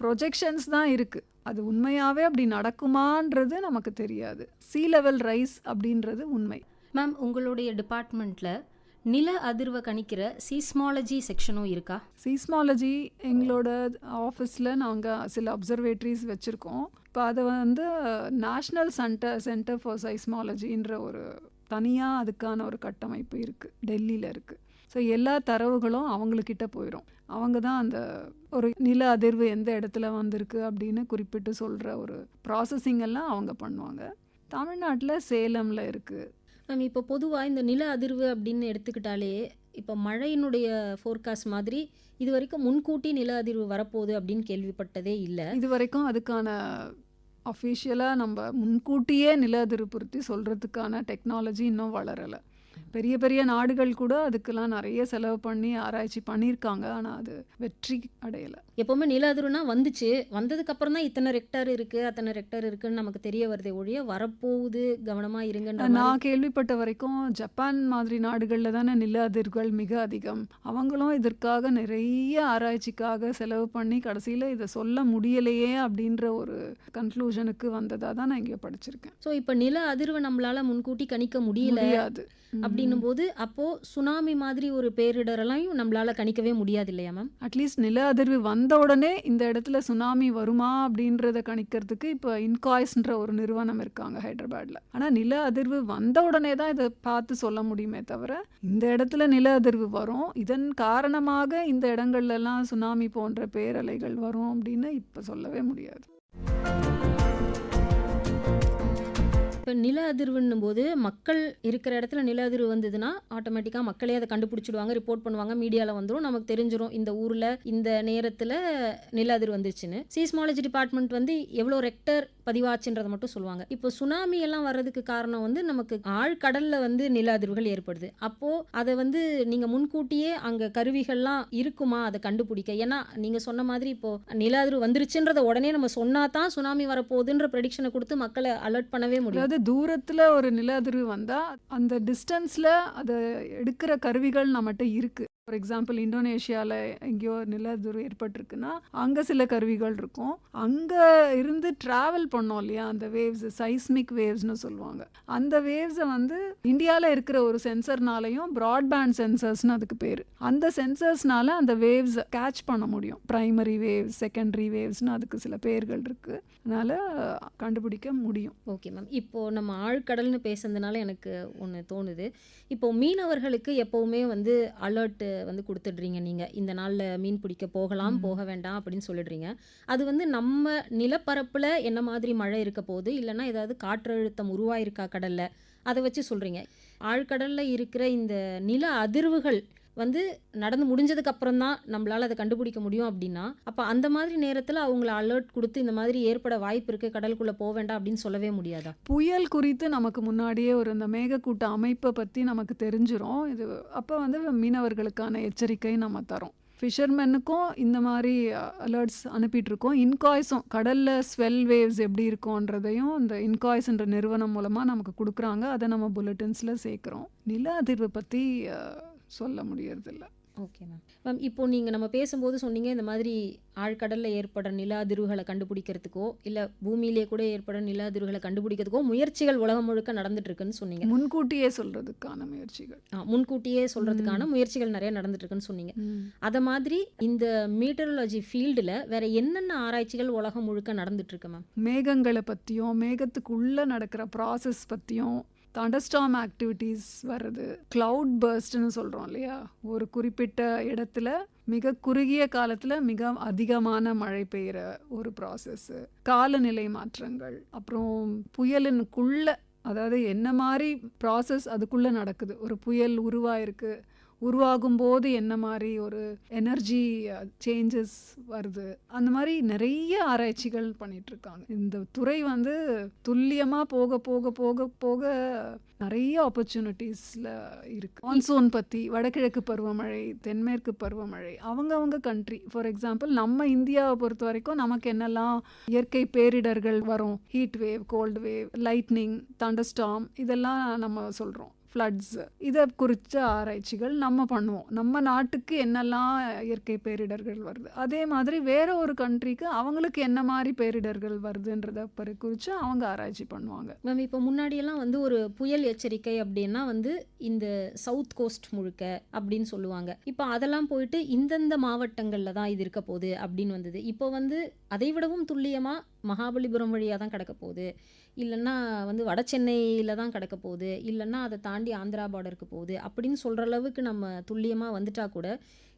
ப்ரொஜெக்ஷன்ஸ் தான் இருக்குது. அது உண்மையாகவே அப்படி நடக்குமான்றது நமக்கு தெரியாது. சீ லெவல் ரைஸ் அப்படின்றது உண்மை. மேம், உங்களுடைய டிபார்ட்மெண்ட்டில் நில அதிர்வை கணிக்கிற சீஸ்மாலஜி செக்ஷனும் இருக்கா? சீஸ்மாலஜி எங்களோட ஆஃபீஸில் நாங்கள் சில அப்சர்வேட்டரிஸ் வச்சுருக்கோம். இப்போ அதை வந்து நேஷ்னல் சென்டர் ஃபார் சைஸ்மாலஜின்ற ஒரு தனியாக அதுக்கான ஒரு கட்டமைப்பு இருக்குது, டெல்லியில் இருக்குது. ஸோ எல்லா தரவுகளும் அவங்கக்கிட்ட போயிடும். அவங்க தான் அந்த ஒரு நில அதிர்வு எந்த இடத்துல வந்திருக்கு அப்படின்னு குறிப்பிட்டு சொல்கிற ஒரு ப்ராசஸிங் எல்லாம் அவங்க பண்ணுவாங்க. தமிழ்நாட்டில் சேலமில் இருக்குது. மேம் இப்போ பொதுவாக இந்த நில அதிர்வு அப்படின்னு எடுத்துக்கிட்டாலே இப்போ மழையினுடைய ஃபோர்காஸ்ட் மாதிரி இது வரைக்கும் முன்கூட்டி நில அதிர்வு வரப்போகுது அப்படின்னு கேள்விப்பட்டதே இல்லை. இது வரைக்கும் அதுக்கான அஃபிஷியலாக நம்ம முன்கூட்டியே நில அதிர்வு சொல்கிறதுக்கான டெக்னாலஜி இன்னும் வளரலை. பெரிய பெரிய நாடுகள் கூட அதுக்கெல்லாம் நிறைய செலவு பண்ணி ஆராய்ச்சி பண்ணியிருக்காங்க. ஆனால் அது வெற்றி அடையலை. எப்போவுமே நில அதிர்வுனா வந்ததுக்கப்புறம் தான் இத்தனை ரெக்டார் இருக்குது அத்தனை ரெக்டார் இருக்குன்னு நமக்கு தெரிய வருதே ஒழிய வரப்போகுது கவனமாக இருங்கன்ற நான் கேள்விப்பட்ட வரைக்கும் ஜப்பான் மாதிரி நாடுகளில் தானே நில அதிர்வுகள் மிக அதிகம். அவங்களும் இதற்காக நிறைய ஆராய்ச்சிக்காக செலவு பண்ணி கடைசியில் இதை சொல்ல முடியலையே அப்படின்ற ஒரு கன்க்ளூஷனுக்கு வந்ததாக தான் நான் இங்கே படிச்சிருக்கேன். ஸோ இப்போ நில அதிர்வை நம்மளால் முன்கூட்டி கணிக்க முடியாது. அப்படின்னும் போது அப்போது சுனாமி மாதிரி ஒரு பேரிடரெல்லாம் நம்மளால் கணிக்கவே முடியாது இல்லையா மேம்? அட்லீஸ்ட் நில அதிர்வு வந்த உடனே இந்த இடத்துல சுனாமி வருமா அப்படின்றத கணிக்கிறதுக்கு இப்போ இன்காய்ஸ்ன்ற ஒரு நிறுவனம் இருக்காங்க ஹைதராபாத்தில். ஆனால் நில அதிர்வு வந்த உடனே தான் இதை பார்த்து சொல்ல முடியுமே தவிர இந்த இடத்துல நில அதிர்வு வரும், இதன் காரணமாக இந்த இடங்கள்லாம் சுனாமி போன்ற பேரலைகள் வரும் அப்படின்னு இப்போ சொல்லவே முடியாது. இப்போ நில அதிர்வுன்னும் போது மக்கள் இருக்கிற இடத்துல நில அதிர்வு வந்ததுன்னா ஆட்டோமேட்டிக்காக மக்களே அதை கண்டுபிடிச்சிடுவாங்க, ரிப்போர்ட் பண்ணுவாங்க, மீடியாவில் வந்துடும், நமக்கு தெரிஞ்சிடும் இந்த ஊரில் இந்த நேரத்தில் நில அதிர்வு வந்துருச்சுன்னு. சீஸ்மாலஜி டிபார்ட்மெண்ட் வந்து எவ்வளோ ரெக்டர் பதிவாச்சுன்றதை மட்டும் சொல்லுவாங்க. இப்போ சுனாமி எல்லாம் வர்றதுக்கு காரணம் வந்து நமக்கு ஆழ்கடலில் வந்து நில அதிர்வுகள் ஏற்படுது. அப்போது அதை வந்து நீங்கள் முன்கூட்டியே அங்கே கருவிகள்லாம் இருக்குமா அதை கண்டுபிடிக்க? ஏன்னா நீங்கள் சொன்ன மாதிரி இப்போது நில அதிர்வு வந்துருச்சுன்றதை உடனே நம்ம சொன்னா தான் சுனாமி வரப்போகுதுன்ற ப்ரெடிக்ஷனை கொடுத்து மக்களை அலர்ட் பண்ணவே முடியும். தூரத்தில் ஒரு நில அதிர்வு வந்தால் அந்த டிஸ்டன்ஸில் அதை எடுக்கிற கருவிகள் நம்மகிட்ட இருக்குது. ஃபார் எக்ஸாம்பிள் இந்தோனேஷியாவில் எங்கேயோ நில அதிர்வு ஏற்பட்டிருக்குன்னா அங்கே சில கருவிகள் இருக்கும். அங்கே இருந்து ட்ராவல் பண்ணோம் இல்லையா, அந்த வேவ்ஸ் சைஸ்மிக் வேவ்ஸ்னு சொல்லுவாங்க. அந்த வேவ்ஸை வந்து இந்தியாவில் இருக்கிற ஒரு சென்சர்னாலையும் ப்ராட்பேண்ட் சென்சர்ஸ்னு அதுக்கு பேர். அந்த சென்சர்ஸ்னால அந்த வேவ்ஸை கேட்ச் பண்ண முடியும். ப்ரைமரி வேவ்ஸ், செகண்டரி வேவ்ஸ்னு அதுக்கு சில பேர்கள் இருக்குது. அதனால் கண்டுபிடிக்க முடியும். Okay ma'am. இப்போது நம்ம ஆழ்கடல்னு பேசுனதுனால எனக்கு ஒன்று தோணுது. இப்போது மீனவர்களுக்கு எப்போவுமே வந்து அலர்ட்டு வந்து கொடுத்துடுறீங்க நீங்கள், இந்த நாளில் மீன் பிடிக்க போகலாம் போக வேண்டாம் அப்படின்னு சொல்லிடுறீங்க. அது வந்து நம்ம நிலப்பரப்பில் என்ன மாதிரி மழை இருக்க போகுது, இல்லைன்னா ஏதாவது காற்றழுத்தம் உருவாயிருக்கா கடலில், அதை வச்சு சொல்கிறீங்க. ஆழ்கடலில் இருக்கிற இந்த நில அதிர்வுகள் வந்து நடந்து முடிஞ்சதுக்கு அப்புறம் தான் நம்மளால் அதை கண்டுபிடிக்க முடியும் அப்படின்னா, அப்போ அந்த மாதிரி நேரத்தில் அவங்கள அலர்ட் கொடுத்து இந்த மாதிரி ஏற்பட வாய்ப்பு இருக்குது, கடலுக்குள்ளே போக வேண்டாம் அப்படின்னு சொல்லவே முடியாதா? புயல் குறித்து நமக்கு முன்னாடியே ஒரு இந்த மேகக்கூட்ட அமைப்பை பற்றி நமக்கு தெரிஞ்சிடும். இது அப்போ வந்து மீனவர்களுக்கான எச்சரிக்கை நம்ம தரோம். ஃபிஷர்மென்னுக்கும் இந்த மாதிரி அலர்ட்ஸ் அனுப்பிட்டுருக்கோம். இன்காய்ஸும் கடலில் ஸ்வெல் வேவ்ஸ் எப்படி இருக்கும்ன்றதையும் இந்த இன்காய்ஸ்ன்ற நிறுவனம் மூலமாக நமக்கு கொடுக்குறாங்க. அதை நம்ம புல்லட்டின்ஸில் சேர்க்குறோம். நில அதிர்வு பற்றி சொல்ல முடியறதில்ல. Okay ma'am. மேம் இப்போது நீங்கள் நம்ம பேசும்போது சொன்னீங்க இந்த மாதிரி ஆழ்கடலில் ஏற்படுற நில அதிர்வுகளை கண்டுபிடிக்கிறதுக்கோ இல்லை பூமியிலே கூட ஏற்படுற நில அதிர்வுகளை கண்டுபிடிக்கிறதுக்கோ முயற்சிகள் உலகம் முழுக்க நடந்துட்டுருக்குன்னு சொன்னீங்க. முன்கூட்டியே சொல்கிறதுக்கான முயற்சிகள் முன்கூட்டியே சொல்கிறதுக்கான முயற்சிகள் நிறைய நடந்துட்டுருக்குன்னு சொன்னீங்க. அதை மாதிரி இந்த மீட்டரலஜி ஃபீல்டில் வேறு என்னென்ன ஆராய்ச்சிகள் உலகம் முழுக்க நடந்துட்டுருக்கு மேம்? மேகங்களை பற்றியும் மேகத்துக்குள்ளே நடக்கிற ப்ராசஸ் பற்றியும், தண்டர்ஸ்டார்ம் ஆக்டிவிட்டீஸ் வர்றது, கிளவுட் பர்ஸ்ட்னு சொல்கிறோம் இல்லையா, ஒரு குறிப்பிட்ட இடத்துல மிக குறுகிய காலத்தில் மிக அதிகமான மழை பெய்கிற ஒரு ப்ராசஸ்ஸு, காலநிலை மாற்றங்கள், அப்புறம் புயலினுக்குள்ளே அதாவது என்ன மாதிரி ப்ராசஸ் அதுக்குள்ளே நடக்குது, ஒரு புயல் உருவாயிருக்கு, உருவாகும்போது என்ன மாதிரி ஒரு எனர்ஜி சேஞ்சஸ் வருது, அந்த மாதிரி நிறைய ஆராய்ச்சிகள் பண்ணிகிட்ருக்காங்க. இந்த துறை வந்து துல்லியமாக போக போக போக போக நிறைய ஆப்பர்ச்சுனிட்டிஸில் இருக்குது. மான்சூன் பற்றி, வடகிழக்கு பருவமழை, தென்மேற்கு பருவமழை, அவங்கவுங்க கண்ட்ரி. ஃபார் எக்ஸாம்பிள் நம்ம இந்தியாவை பொறுத்த வரைக்கும் நமக்கு என்னெல்லாம் இயற்கை பேரிடர்கள் வரும், heat wave, cold wave, lightning, thunderstorm, இதெல்லாம் நம்ம சொல்கிறோம். ஃப்ளட்ஸ், இதை குறித்த ஆராய்ச்சிகள் நம்ம பண்ணுவோம். நம்ம நாட்டுக்கு என்னெல்லாம் இயற்கை பேரிடர்கள் வருது, அதே மாதிரி வேற ஒரு கண்ட்ரிக்கு அவங்களுக்கு என்ன மாதிரி பேரிடர்கள் வருதுன்றதை குறித்து அவங்க ஆராய்ச்சி பண்ணுவாங்க. மேம் இப்போ முன்னாடியெல்லாம் வந்து ஒரு புயல் எச்சரிக்கை அப்படின்னா வந்து இந்த சவுத் கோஸ்ட் முழுக்க அப்படின்னு சொல்லுவாங்க. இப்போ அதெல்லாம் போயிட்டு இந்தந்த மாவட்டங்களில் தான் இது இருக்க போகுது அப்படின்னு வந்தது. இப்போ வந்து அதை விடவும் துல்லியமாக மகாபலிபுரம் வழியாக தான் கிடக்க போகுது, இல்லைன்னா வந்து வட சென்னையில் தான் கிடக்க போகுது, இல்லைன்னா அதை தாண்டி ஆந்திரா பார்டருக்கு போகுது அப்படின்னு சொல்கிற அளவுக்கு நம்ம துல்லியமாக வந்துட்டா கூட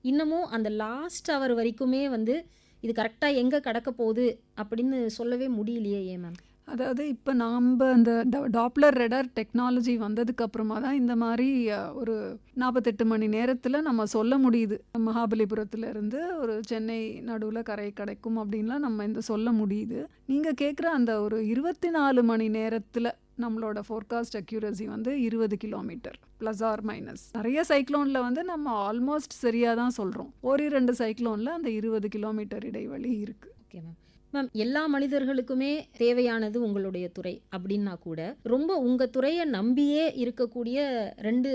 இன்னமும் அந்த லாஸ்ட் அவர் வரைக்குமே வந்து இது கரெக்டாக எங்கே கிடக்க போகுது அப்படின்னு சொல்லவே முடியலையே. ஏன் மேம்? அதாவது இப்போ நாம் இந்த டாப்ளர் ரெடார் டெக்னாலஜி வந்ததுக்கு அப்புறமா தான் இந்த மாதிரி ஒரு 48 மணி நேரத்தில் நம்ம சொல்ல முடியுது. மகாபலிபுரத்துல இருந்து ஒரு சென்னை நடுவில் கரை கிடைக்கும் அப்படின்லாம் நம்ம இந்த சொல்ல முடியுது. நீங்கள் கேட்குற அந்த ஒரு 24 மணி நேரத்தில் நம்மளோட ஃபோர்காஸ்ட் அக்யூரசி வந்து 20 கிலோமீட்டர் ப்ளஸ் ஆர் மைனஸ். நிறைய சைக்ளோனில் வந்து நம்ம ஆல்மோஸ்ட் சரியாக தான் சொல்கிறோம். ஒரு 2 சைக்ளோனில் அந்த 20 கிலோமீட்டர் இடைவெளி இருக்குது. ஓகே மேம், எல்லா மனிதர்களுக்குமே தேவையானது உங்களுடைய துறை அப்படின்னா கூட ரொம்ப உங்கள் துறையை நம்பியே இருக்கக்கூடிய 2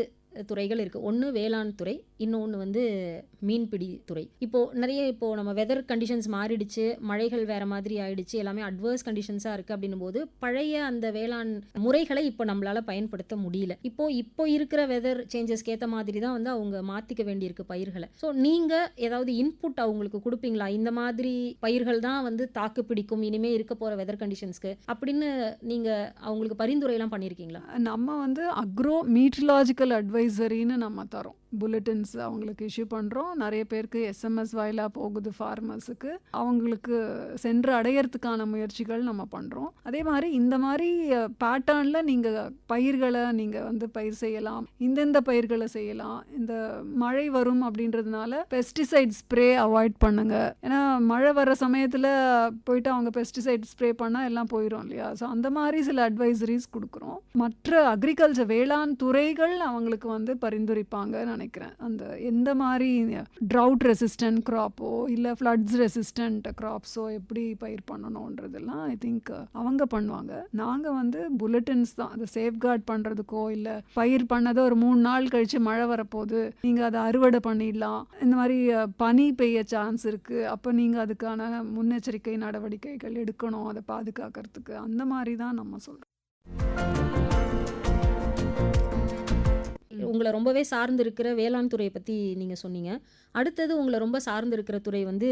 துறைகள் இருக்குது. ஒன்று வேளாண் துறை, இன்னொன்று வந்து மீன்பிடி துறை. இப்போது நம்ம வெதர் கண்டிஷன்ஸ் மாறிடுச்சு, மழைகள் வேறு மாதிரி ஆயிடுச்சு, எல்லாமே அட்வர்ஸ் கண்டிஷன்ஸாக இருக்குது அப்படின்னும் போது பழைய அந்த வேளாண் முறைகளை இப்போ நம்மளால் பயன்படுத்த முடியல. இப்போ இருக்கிற வெதர் சேஞ்சஸ்க்கு ஏற்ற மாதிரி தான் வந்து அவங்க மாற்றிக்க வேண்டியிருக்கு பயிர்களை. ஸோ நீங்கள் ஏதாவது இன்புட் அவங்களுக்கு கொடுப்பீங்களா? இந்த மாதிரி பயிர்கள் தான் வந்து தாக்கு பிடிக்கும் இனிமேல் இருக்க போகிற வெதர் கண்டிஷன்ஸ்க்கு அப்படின்னு நீங்கள் அவங்களுக்கு பரிந்துரையெல்லாம் பண்ணியிருக்கீங்களா? நம்ம வந்து அக்ரோ மீட்ரலாஜிக்கல் அட்வைசரின்னு நம்ம தரோம். புல்லட்டின்ஸ் அவங்களுக்கு இஷ்யூ பண்ணுறோம். நிறைய பேருக்கு எஸ்எம்எஸ் வாயிலாக போகுது ஃபார்மர்ஸுக்கு. அவங்களுக்கு சென்று அடையிறதுக்கான முயற்சிகள் நம்ம பண்ணுறோம். அதே மாதிரி இந்த மாதிரி பேட்டர்னில் நீங்கள் பயிர்களை நீங்கள் வந்து பயிர் செய்யலாம், இந்தெந்த பயிர்களை செய்யலாம், இந்த மழை வரும் அப்படின்றதுனால பெஸ்டிசைட் ஸ்ப்ரே அவாய்ட் பண்ணுங்க. ஏன்னா மழை வர சமயத்தில் போயிட்டு அவங்க பெஸ்டிசைட் ஸ்ப்ரே பண்ணால் எல்லாம் போயிடும் இல்லையா? ஸோ அந்த மாதிரி சில அட்வைசரிஸ் கொடுக்குறோம். மற்ற அக்ரிகல்ச்சர் வேளாண் துறைகள் அவங்களுக்கு வந்து பரிந்துரைப்பாங்க நினைக்கிறேன். அந்த எந்த மாதிரி ட்ரவுட் ரெசிஸ்டன்ட் கிராப்போ இல்லை ஃப்ளட்ஸ் ரெசிஸ்டன்ட் கிராப்ஸோ எப்படி பயிர் பண்ணணுன்றதெல்லாம் ஐ திங்க் அவங்க பண்ணுவாங்க. நாங்கள் வந்து புல்லட்டின்ஸ் தான் அதை சேஃப்கார்ட் பண்ணுறதுக்கோ, இல்லை பயிர் பண்ணதை ஒரு 3 நாள் கழித்து மழை வரப்போகுது, நீங்கள் அதை அறுவடை பண்ணிடலாம், இந்த மாதிரி பனி பெய்ய சான்ஸ் இருக்குது, அப்போ நீங்கள் அதுக்கான முன்னெச்சரிக்கை நடவடிக்கைகள் எடுக்கணும் அதை பாதுகாக்கிறதுக்கு, அந்த மாதிரி தான் நம்ம சொல்கிறோம். உங்களை ரொம்பவே சார்ந்து இருக்கிற வேளாண் துறையை பற்றி நீங்கள் சொன்னீங்க. அடுத்தது உங்களை ரொம்ப சார்ந்து இருக்கிற துறை வந்து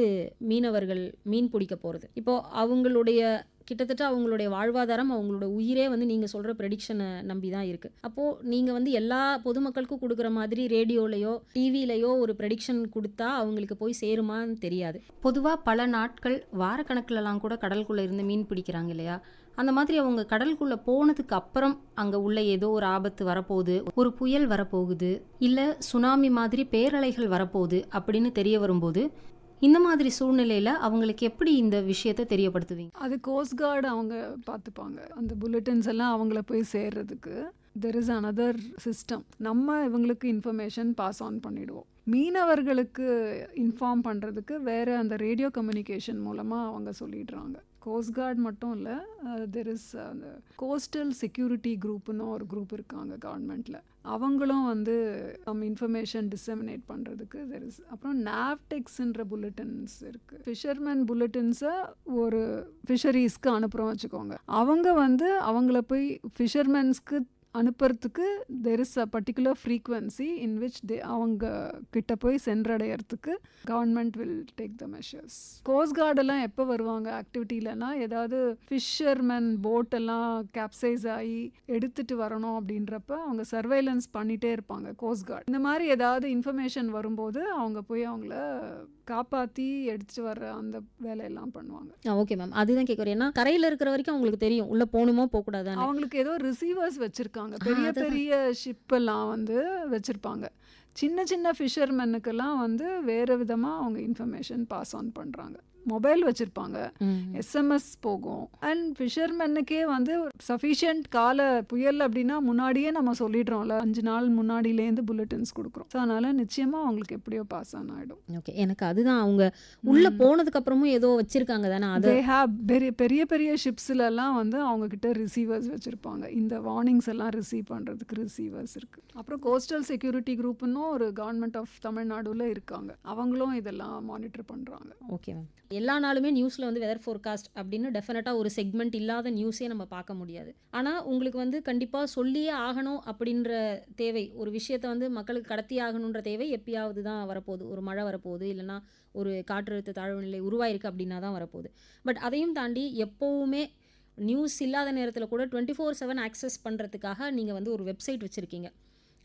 மீனவர்கள் மீன் பிடிக்க போகிறது. இப்போது அவங்களுடைய கிட்டத்தட்ட அவங்களுடைய வாழ்வாதாரம், அவங்களோட உயிரே வந்து நீங்கள் சொல்கிற ப்ரெடிக்ஷனை நம்பி தான் இருக்குது. அப்போது நீங்கள் வந்து எல்லா பொதுமக்களுக்கும் கொடுக்குற மாதிரி ரேடியோலையோ டிவிலையோ ஒரு ப்ரெடிக்ஷன் கொடுத்தா அவங்களுக்கு போய் சேருமான்னு தெரியாது. பொதுவாக பல நாட்கள் வாரக்கணக்கிலலாம் கூட கடலுக்குள்ளே இருந்து மீன் பிடிக்கிறாங்க இல்லையா? அந்த மாதிரி அவங்க கடலுக்குள்ளே போனதுக்கு அப்புறம் அங்கே உள்ள ஏதோ ஒரு ஆபத்து வரப்போகுது, ஒரு புயல் வரப்போகுது, இல்லை சுனாமி மாதிரி பேரலைகள் வரப்போகுது அப்படின்னு தெரிய வரும்போது இந்த மாதிரி சூழ்நிலையில் அவங்களுக்கு எப்படி இந்த விஷயத்தை தெரியப்படுத்துவீங்க? அது கோஸ்ட் கார்டு அவங்க பார்த்துப்பாங்க. அந்த புல்லட்டின்ஸ் எல்லாம் அவங்கள போய் சேர்றதுக்கு தெர் இஸ் அனதர் சிஸ்டம். நம்ம இவங்களுக்கு இன்ஃபர்மேஷன் பாஸ் ஆன் பண்ணிடுவோம். மீனவர்களுக்கு இன்ஃபார்ம் பண்ணுறதுக்கு வேறு அந்த ரேடியோ கம்யூனிகேஷன் மூலமாக அவங்க சொல்லிடுறாங்க. கோஸ்ட் கார்டு மட்டும் இல்லை, தெர் இஸ் அந்த கோஸ்டல் செக்யூரிட்டி குரூப்னு ஒரு குரூப் இருக்காங்க கவர்மெண்ட்டில். அவங்களும் வந்து நம்ம இன்ஃபர்மேஷன் டிசெமினேட் பண்ணுறதுக்கு தெர் இஸ். அப்புறம் நாப்டெக்ஸ்ன்ற புல்லட்டின்ஸ் இருக்குது. ஃபிஷர்மேன் புல்லட்டின்ஸை ஒரு ஃபிஷரிஸ்க்கு அனுப்புகிறோம் வச்சுக்கோங்க. அவங்க வந்து அவங்கள போய் ஃபிஷர்மேன்ஸ்க்கு அனுப்புறதுக்கு there is a particular frequency in which அவங்க கிட்ட போய் சென்றடையறதுக்கு government will take the measures. Coast கார்டெல்லாம் எப்போ வருவாங்க ஆக்டிவிட்டிலனா, ஏதாவது ஃபிஷர்மேன் போட்டெல்லாம் கேப்சைஸ் ஆகி எடுத்துகிட்டு வரணும் அப்படின்றப்ப அவங்க சர்வைலன்ஸ் பண்ணிகிட்டே இருப்பாங்க கோஸ்ட் கார்டு. இந்த மாதிரி ஏதாவது இன்ஃபர்மேஷன் வரும்போது அவங்க போய் அவங்கள காப்பாற்றி எடுத்துட்டு வர்ற அந்த வேலையெல்லாம் பண்ணுவாங்க. ஓகே மேம், அதுதான் கேட்குறேன். ஏன்னா கரையில் இருக்கிற வரைக்கும் அவங்களுக்கு தெரியும் உள்ளே போகணுமோ போகக்கூடாது. அவங்களுக்கு ஏதோ ரிசீவர்ஸ் வச்சுருக்காங்க, பெரிய பெரிய ஷிப்பெல்லாம் வந்து வச்சுருப்பாங்க. சின்ன சின்ன ஃபிஷர்மேனுக்கெல்லாம் வந்து வேறு விதமாக அவங்க இன்ஃபர்மேஷன் பாஸ் ஆன் பண்ணுறாங்க. மொபைல் வச்சுருப்பாங்க, எஸ்எம்எஸ் போகும். அண்ட் ஃபிஷர்மேனுக்கே வந்து சஃபிஷியன்ட் கால புயல் அப்படின்னா முன்னாடியே நம்ம சொல்லிடுறோம்ல, 5 நாள் முன்னாடியிலேருந்து புல்லட்டின்ஸ் கொடுக்குறோம். ஸோ அதனால் நிச்சயமாக அவங்களுக்கு எப்படியோ பாஸ் ஆன் ஆகிடும். ஓகே, எனக்கு அதுதான் அவங்க உள்ளே போனதுக்கப்புறமும் ஏதோ வச்சுருக்காங்க தானே, அது பெரிய பெரிய ஷிப்ஸ்லலாம் வந்து அவங்கக்கிட்ட ரிசீவர்ஸ் வச்சுருப்பாங்க. இந்த வார்னிங்ஸ் எல்லாம் ரிசீவ் பண்ணுறதுக்கு ரிசீவர்ஸ் இருக்குது. அப்புறம் கோஸ்டல் செக்யூரிட்டி குரூப்னு ஒரு கவர்மெண்ட் ஆஃப் தமிழ்நாடுல இருக்காங்க, அவங்களும் இதெல்லாம் மானிட்டர் பண்ணுறாங்க. ஓகே மேம், எல்லா நாளுமே நியூஸில் வந்து வெதர் ஃபோர்காஸ்ட் அப்படின்னு டெஃபினட்டாக ஒரு செக்மெண்ட் இல்லாத நியூஸே நம்ம பார்க்க முடியாது. ஆனால் உங்களுக்கு வந்து கண்டிப்பாக சொல்லியே ஆகணும் அப்படின்ற தேவை, ஒரு விஷயத்தை வந்து மக்களுக்கு கடத்தி ஆகணுன்ற தேவை எப்பயாவது தான் வரப்போகுது. ஒரு மழை வரப்போகுது, இல்லைனா ஒரு காற்றழுத்த தாழ்வு நிலை உருவாயிருக்கு அப்படின்னா தான் வரப்போகுது. பட் அதையும் தாண்டி எப்போவுமே நியூஸ் இல்லாத நேரத்தில் கூட 24/7 ஆக்சஸ் பண்ணுறதுக்காக நீங்கள் வந்து ஒரு வெப்சைட் வச்சுருக்கீங்க.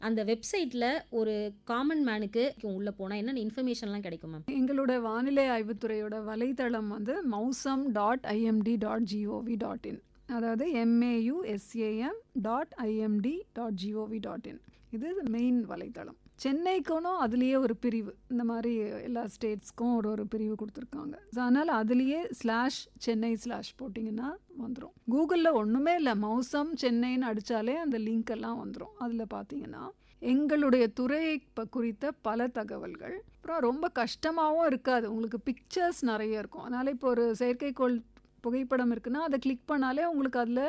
அந்த வெப்சைட்டில் ஒரு காமன் மேனுக்கு உள்ளே போனால் என்னென்ன இன்ஃபர்மேஷன்லாம் கிடைக்கும் மேம்? எங்களோட வானிலை ஆய்வுத்துறையோட வலைத்தளம் வந்து mousam.imd.gov.in. அதாவது mausam.imd.gov.in. இது மெயின் வலைத்தளம். சென்னைக்கும் அதுலேயே ஒரு பிரிவு, இந்த மாதிரி எல்லா ஸ்டேட்ஸ்க்கும் ஒரு பிரிவு கொடுத்துருக்காங்க. ஸோ அதனால் அதுலேயே /சென்னை/ போட்டிங்கன்னா வந்துடும். கூகுளில் ஒன்றுமே இல்லை, மௌசம் சென்னைன்னு அடித்தாலே அந்த லிங்க் எல்லாம் வந்துடும். அதில் பார்த்தீங்கன்னா எங்களுடைய துறையை குறித்த பல தகவல்கள், அப்புறம் ரொம்ப கஷ்டமாகவும் இருக்காது, உங்களுக்கு பிக்சர்ஸ் நிறைய இருக்கும். அதனால் இப்போ ஒரு செயற்கைக்கோள் புகைப்படம் இருக்குன்னா அதை கிளிக் பண்ணாலே உங்களுக்கு அதில்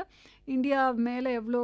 இந்தியா மேலே எவ்வளோ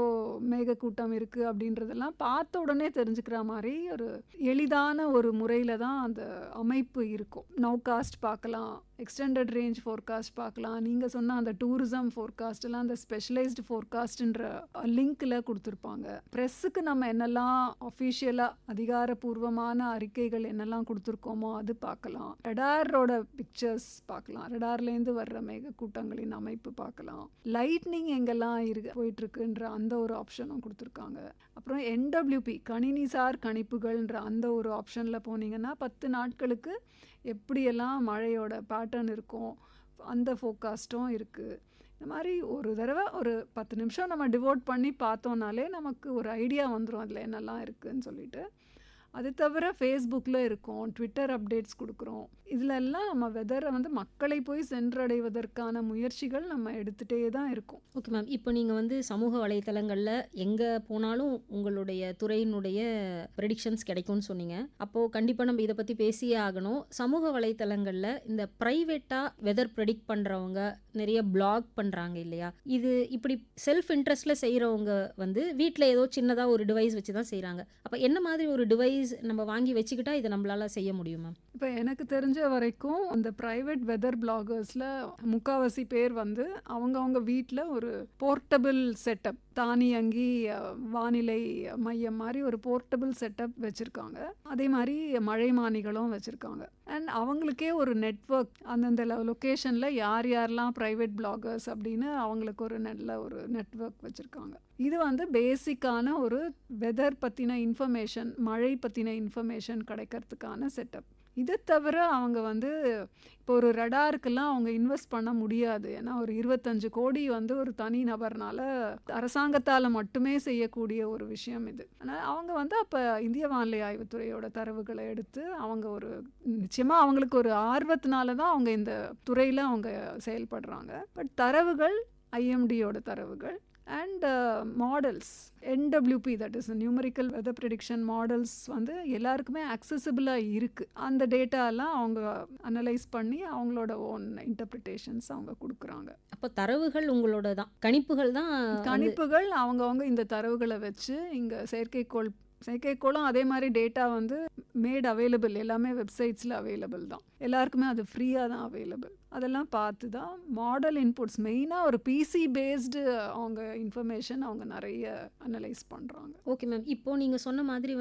மேகக்கூட்டம் இருக்குது அப்படின்றதெல்லாம் பார்த்த உடனே தெரிஞ்சுக்கிற மாதிரி ஒரு எளிதான ஒரு முறையில் தான் அந்த அமைப்பு இருக்கும். நௌகாஸ்ட் பார்க்கலாம், எக்ஸ்டெண்டட் ரேஞ்ச் ஃபோர்காஸ்ட் பார்க்கலாம், நீங்கள் சொன்ன அந்த டூரிசம் ஃபோர்காஸ்ட் எல்லாம் அந்த ஸ்பெஷலைஸ்டு ஃபோர்காஸ்ட்ன்ற லிங்க்கில் கொடுத்துருப்பாங்க. ப்ரெஸ்ஸுக்கு நம்ம என்னெல்லாம் அஃபிஷியலாக அதிகாரப்பூர்வமான அறிக்கைகள் என்னெல்லாம் கொடுத்துருக்கோமோ அது பார்க்கலாம். ரெடாரோட பிக்சர்ஸ் பார்க்கலாம், ரெடார்லேருந்து வர்ற மேகக்கூட்டங்களின் அமைப்பு பார்க்கலாம். லைட்னிங் எங்கெல்லாம் போயிட்டுருக்குன்ற அந்த ஒரு ஆப்ஷனும் கொடுத்துருக்காங்க. அப்புறம் NWP கணினிசார் கணிப்புகள்ன்ற அந்த ஒரு ஆப்ஷனில் போனீங்கன்னா 10 நாட்களுக்கு எப்படியெல்லாம் மழையோட பேட்டர்ன் இருக்கும் அந்த ஃபோர்காஸ்ட்டும் இருக்குது. இந்த மாதிரி ஒரு தடவை ஒரு 10 நிமிஷம் நம்ம டிவோட் பண்ணி பார்த்தோன்னாலே நமக்கு ஒரு ஐடியா வந்துடும் அதில் என்னெல்லாம் இருக்குதுன்னு சொல்லிட்டு. அது தவிர ஃபேஸ்புக்கில் இருக்கும், ட்விட்டர் அப்டேட்ஸ் கொடுக்குறோம். இதில் எல்லாம் நம்ம வெதரை மக்களை போய் சென்றடைவதற்கான முயற்சிகள் நம்ம எடுத்துகிட்டே தான் இருக்கும். ஓகே மேம், இப்போ நீங்கள் சமூக வலைத்தளங்களில் எங்கே போனாலும் உங்களுடைய துறையினுடைய ப்ரெடிக்ஷன்ஸ் கிடைக்கும்னு சொன்னீங்க. அப்போது கண்டிப்பாக நம்ம இதை பற்றி பேசியே ஆகணும். சமூக வலைத்தளங்களில் இந்த ப்ரைவேட்டாக வெதர் ப்ரெடிக்ட் பண்ணுறவங்க நிறைய பிளாக் பண்ணுறாங்க இல்லையா? இது இப்படி செல்ஃப் இன்ட்ரெஸ்ட்டில் செய்கிறவங்க வீட்டில் ஏதோ சின்னதாக ஒரு டிவைஸ் வச்சு தான் செய்கிறாங்க. அப்போ என்ன மாதிரி ஒரு டிவைஸ் நம்ம வாங்கி வச்சுக்கிட்டா இதை நம்மளால செய்ய முடியும் மேம்? இப்போ எனக்கு தெரிஞ்ச வரைக்கும் அந்த ப்ரைவேட் வெதர் பிளாகர்ஸில் முக்கால்வாசி பேர் அவங்கவுங்க வீட்டில் ஒரு போர்ட்டபிள் செட்டப், தானியங்கி வானிலை மையம் மாதிரி ஒரு போர்ட்டபிள் செட்டப் வச்சுருக்காங்க. அதே மாதிரி மழைமானிகளும் வச்சுருக்காங்க. அண்ட் அவங்களுக்கே ஒரு நெட்வொர்க், அந்தந்த லொக்கேஷனில் யார் யாரெல்லாம் ப்ரைவேட் பிளாகர்ஸ் அப்படின்னு அவங்களுக்கு ஒரு நல்ல ஒரு நெட்வொர்க் வச்சுருக்காங்க. இது பேசிக்கான ஒரு வெதர் பற்றின இன்ஃபர்மேஷன், மழை பற்றின இன்ஃபர்மேஷன் கிடைக்கிறதுக்கான செட்டப். இதை தவிர அவங்க இப்போ ஒரு ரடாருக்கெல்லாம் அவங்க இன்வெஸ்ட் பண்ண முடியாது. ஏன்னா ஒரு 25 கோடி ஒரு தனி நபர்னால அரசாங்கத்தால் மட்டுமே செய்யக்கூடிய ஒரு விஷயம் இது. ஆனால் அவங்க அப்போ இந்திய வானிலை ஆய்வுத்துறையோட தரவுகளை எடுத்து அவங்க ஒரு நிச்சயமாக அவங்களுக்கு ஒரு ஆர்வத்தினால தான் அவங்க இந்த துறையில் அவங்க செயல்படுறாங்க. பட் தரவுகள் IMDயோட தரவுகள் and models, NWP that is numerical weather prediction models எல்லாருக்குமே அக்சசிபிளாக இருக்குது. அந்த டேட்டாலாம் அவங்க அனலைஸ் பண்ணி அவங்களோட ஓன் இன்டர்பிரிட்டேஷன்ஸ் அவங்க கொடுக்குறாங்க. அப்போ தரவுகள் உங்களோட தான், கணிப்புகள் அவங்கவுங்க இந்த தரவுகளை வச்சு இங்கே செயற்கைக்கோளும் அதே மாதிரி டேட்டா மேட் அவைலபிள், எல்லாமே வெப்சைட்ஸில் அவைலபிள் தான், எல்லாருக்குமே அது ஃப்ரீயாக தான் அவைலபிள். அதெல்லாம் பார்த்து தான் மாடல் இன்புட்ஸ், மெயினாக ஒரு PC பேஸ்டு அவங்க இன்ஃபர்மேஷன் அவங்க நிறைய அனலைஸ் பண்ணுறாங்க. ஓகே மேம், இப்போது நீங்கள் சொன்ன மாதிரி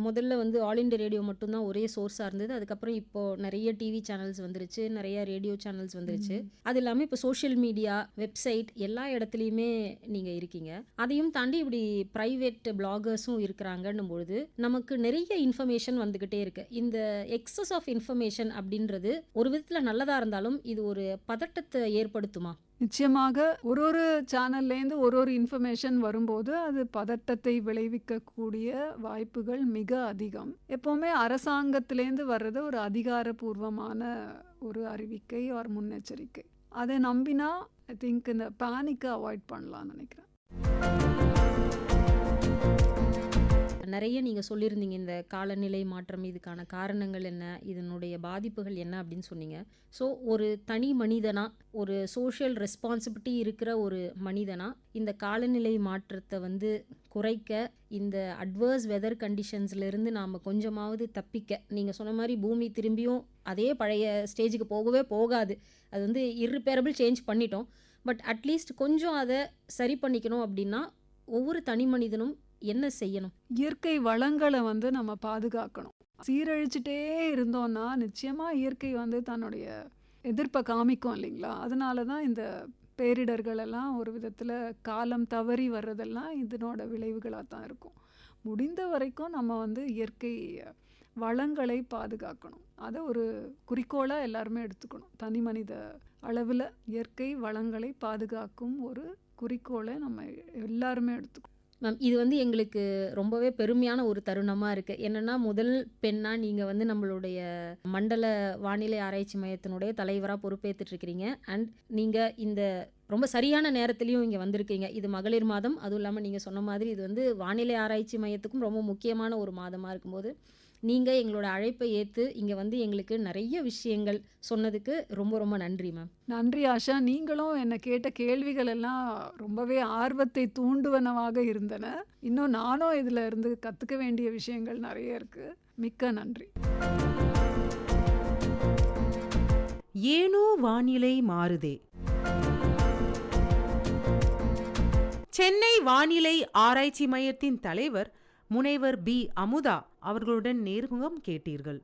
முதல்ல ஆல் இண்டியா ரேடியோ மட்டும்தான் ஒரே சோர்ஸாக இருந்தது. அதுக்கப்புறம் இப்போது நிறைய டிவி சேனல்ஸ் வந்துருச்சு, நிறைய ரேடியோ சேனல்ஸ் வந்துருச்சு. அது இல்லாமல் இப்போ சோஷியல் மீடியா, வெப்சைட் எல்லா இடத்துலையுமே நீங்கள் இருக்கீங்க. அதையும் தாண்டி இப்படி ப்ரைவேட் பிளாகர்ஸும் இருக்கிறாங்கன்னும் பொழுது நமக்கு நிறைய இன்ஃபர்மேஷன் வந்துக்கிட்டே இருக்கு. இந்த எக்ஸஸ் ஆஃப் இன்ஃபர்மேஷன் அப்படின்றது ஒரு விதத்தில் நல்லதாக இருந்தாலும் இது ஒரு பதட்டத்தை ஏற்படுத்துமா? நிச்சயமாக ஒரு சேனல்லேருந்து ஒரு இன்ஃபர்மேஷன் வரும்போது அது பதட்டத்தை விளைவிக்கக்கூடிய வாய்ப்புகள் மிக அதிகம். எப்போவுமே அரசாங்கத்திலேருந்து வர்றது ஒரு அதிகாரப்பூர்வமான ஒரு அறிவிக்கை ஒரு முன்னெச்சரிக்கை. அதை நம்பினா ஐ திங்க் இந்த பேனிக்கை அவாய்ட் பண்ணலாம்னு நினைக்கிறேன். நிறைய நீங்கள் சொல்லியிருந்தீங்க இந்த காலநிலை மாற்றம், இதுக்கான காரணங்கள் என்ன, இதனுடைய பாதிப்புகள் என்ன அப்படின்னு சொன்னீங்க. ஸோ ஒரு தனி மனிதனாக, ஒரு சோஷியல் ரெஸ்பான்சிபிலிட்டி இருக்கிற ஒரு மனிதனாக இந்த காலநிலை மாற்றத்தை குறைக்க, இந்த அட்வர்ஸ் வெதர் கண்டிஷன்ஸ்லேருந்து நாம் கொஞ்சமாவது தப்பிக்க, நீங்கள் சொன்ன மாதிரி பூமி திரும்பியும் அதே பழைய ஸ்டேஜுக்கு போகவே போகாது, அது இர்ரிப்பேரபிள் சேஞ்ச் பண்ணிட்டோம். பட் அட்லீஸ்ட் கொஞ்சம் அதை சரி பண்ணிக்கணும் அப்படின்னா ஒவ்வொரு தனி மனிதனும் என்ன செய்யணும்? இயற்கை வளங்களை நம்ம பாதுகாக்கணும். சீரழிச்சிட்டே இருந்தோம்னா நிச்சயமாக இயற்கை தன்னுடைய எதிர்ப்பை காமிக்கும் இல்லைங்களா? அதனால தான் இந்த பேரிடர்கள் எல்லாம் ஒரு விதத்தில் காலம் தவறி வர்றதெல்லாம் இதனோட விளைவுகளாக தான் இருக்கும். முடிந்த வரைக்கும் நம்ம இயற்கை வளங்களை பாதுகாக்கணும். அதை ஒரு குறிக்கோளாக எல்லாருமே எடுத்துக்கணும். தனி மனித அளவில் இயற்கை வளங்களை பாதுகாக்கும் ஒரு குறிக்கோளை நம்ம எல்லாருமே எடுத்துக்கணும். மேம், இது வந்து எங்களுக்கு ரொம்பவே பெருமையான ஒரு தருணமாக இருக்குது. என்னென்னா, முதல் பெண்ணாக நீங்கள் வந்து நம்மளுடைய மண்டல வானிலை ஆராய்ச்சி மையத்தினுடைய தலைவராக பொறுப்பேற்றுட்ருக்கிறீங்க. அண்ட் நீங்கள் இந்த ரொம்ப சரியான நேரத்துலையும் இங்கே வந்திருக்கீங்க. இது மகளிர் மாதம், அதுவும் இல்லாமல் நீங்கள் சொன்ன மாதிரி இது வந்து வானிலை ஆராய்ச்சி மையத்துக்கும் ரொம்ப முக்கியமான ஒரு மாதமாக இருக்கும்போது நீங்கள் எங்களோட அழைப்பை ஏற்று இங்கே வந்து எங்களுக்கு நிறைய விஷயங்கள் சொன்னதுக்கு ரொம்ப ரொம்ப நன்றி மேம். நன்றி ஆஷா. நீங்களும் என்னை கேட்ட கேள்விகள் எல்லாம் ரொம்பவே ஆர்வத்தை தூண்டுவனவாக இருந்தன. இன்னும் நானும் இதில் இருந்து கற்றுக்க வேண்டிய விஷயங்கள் நிறைய இருக்குது. மிக்க நன்றி. ஏனோ வானிலை மாறுதே. சென்னை வானிலை ஆராய்ச்சி மையத்தின் தலைவர் முனைவர் பி. அமுதா அவர்களுடன் நேர்முகம் கேட்டீர்கள்.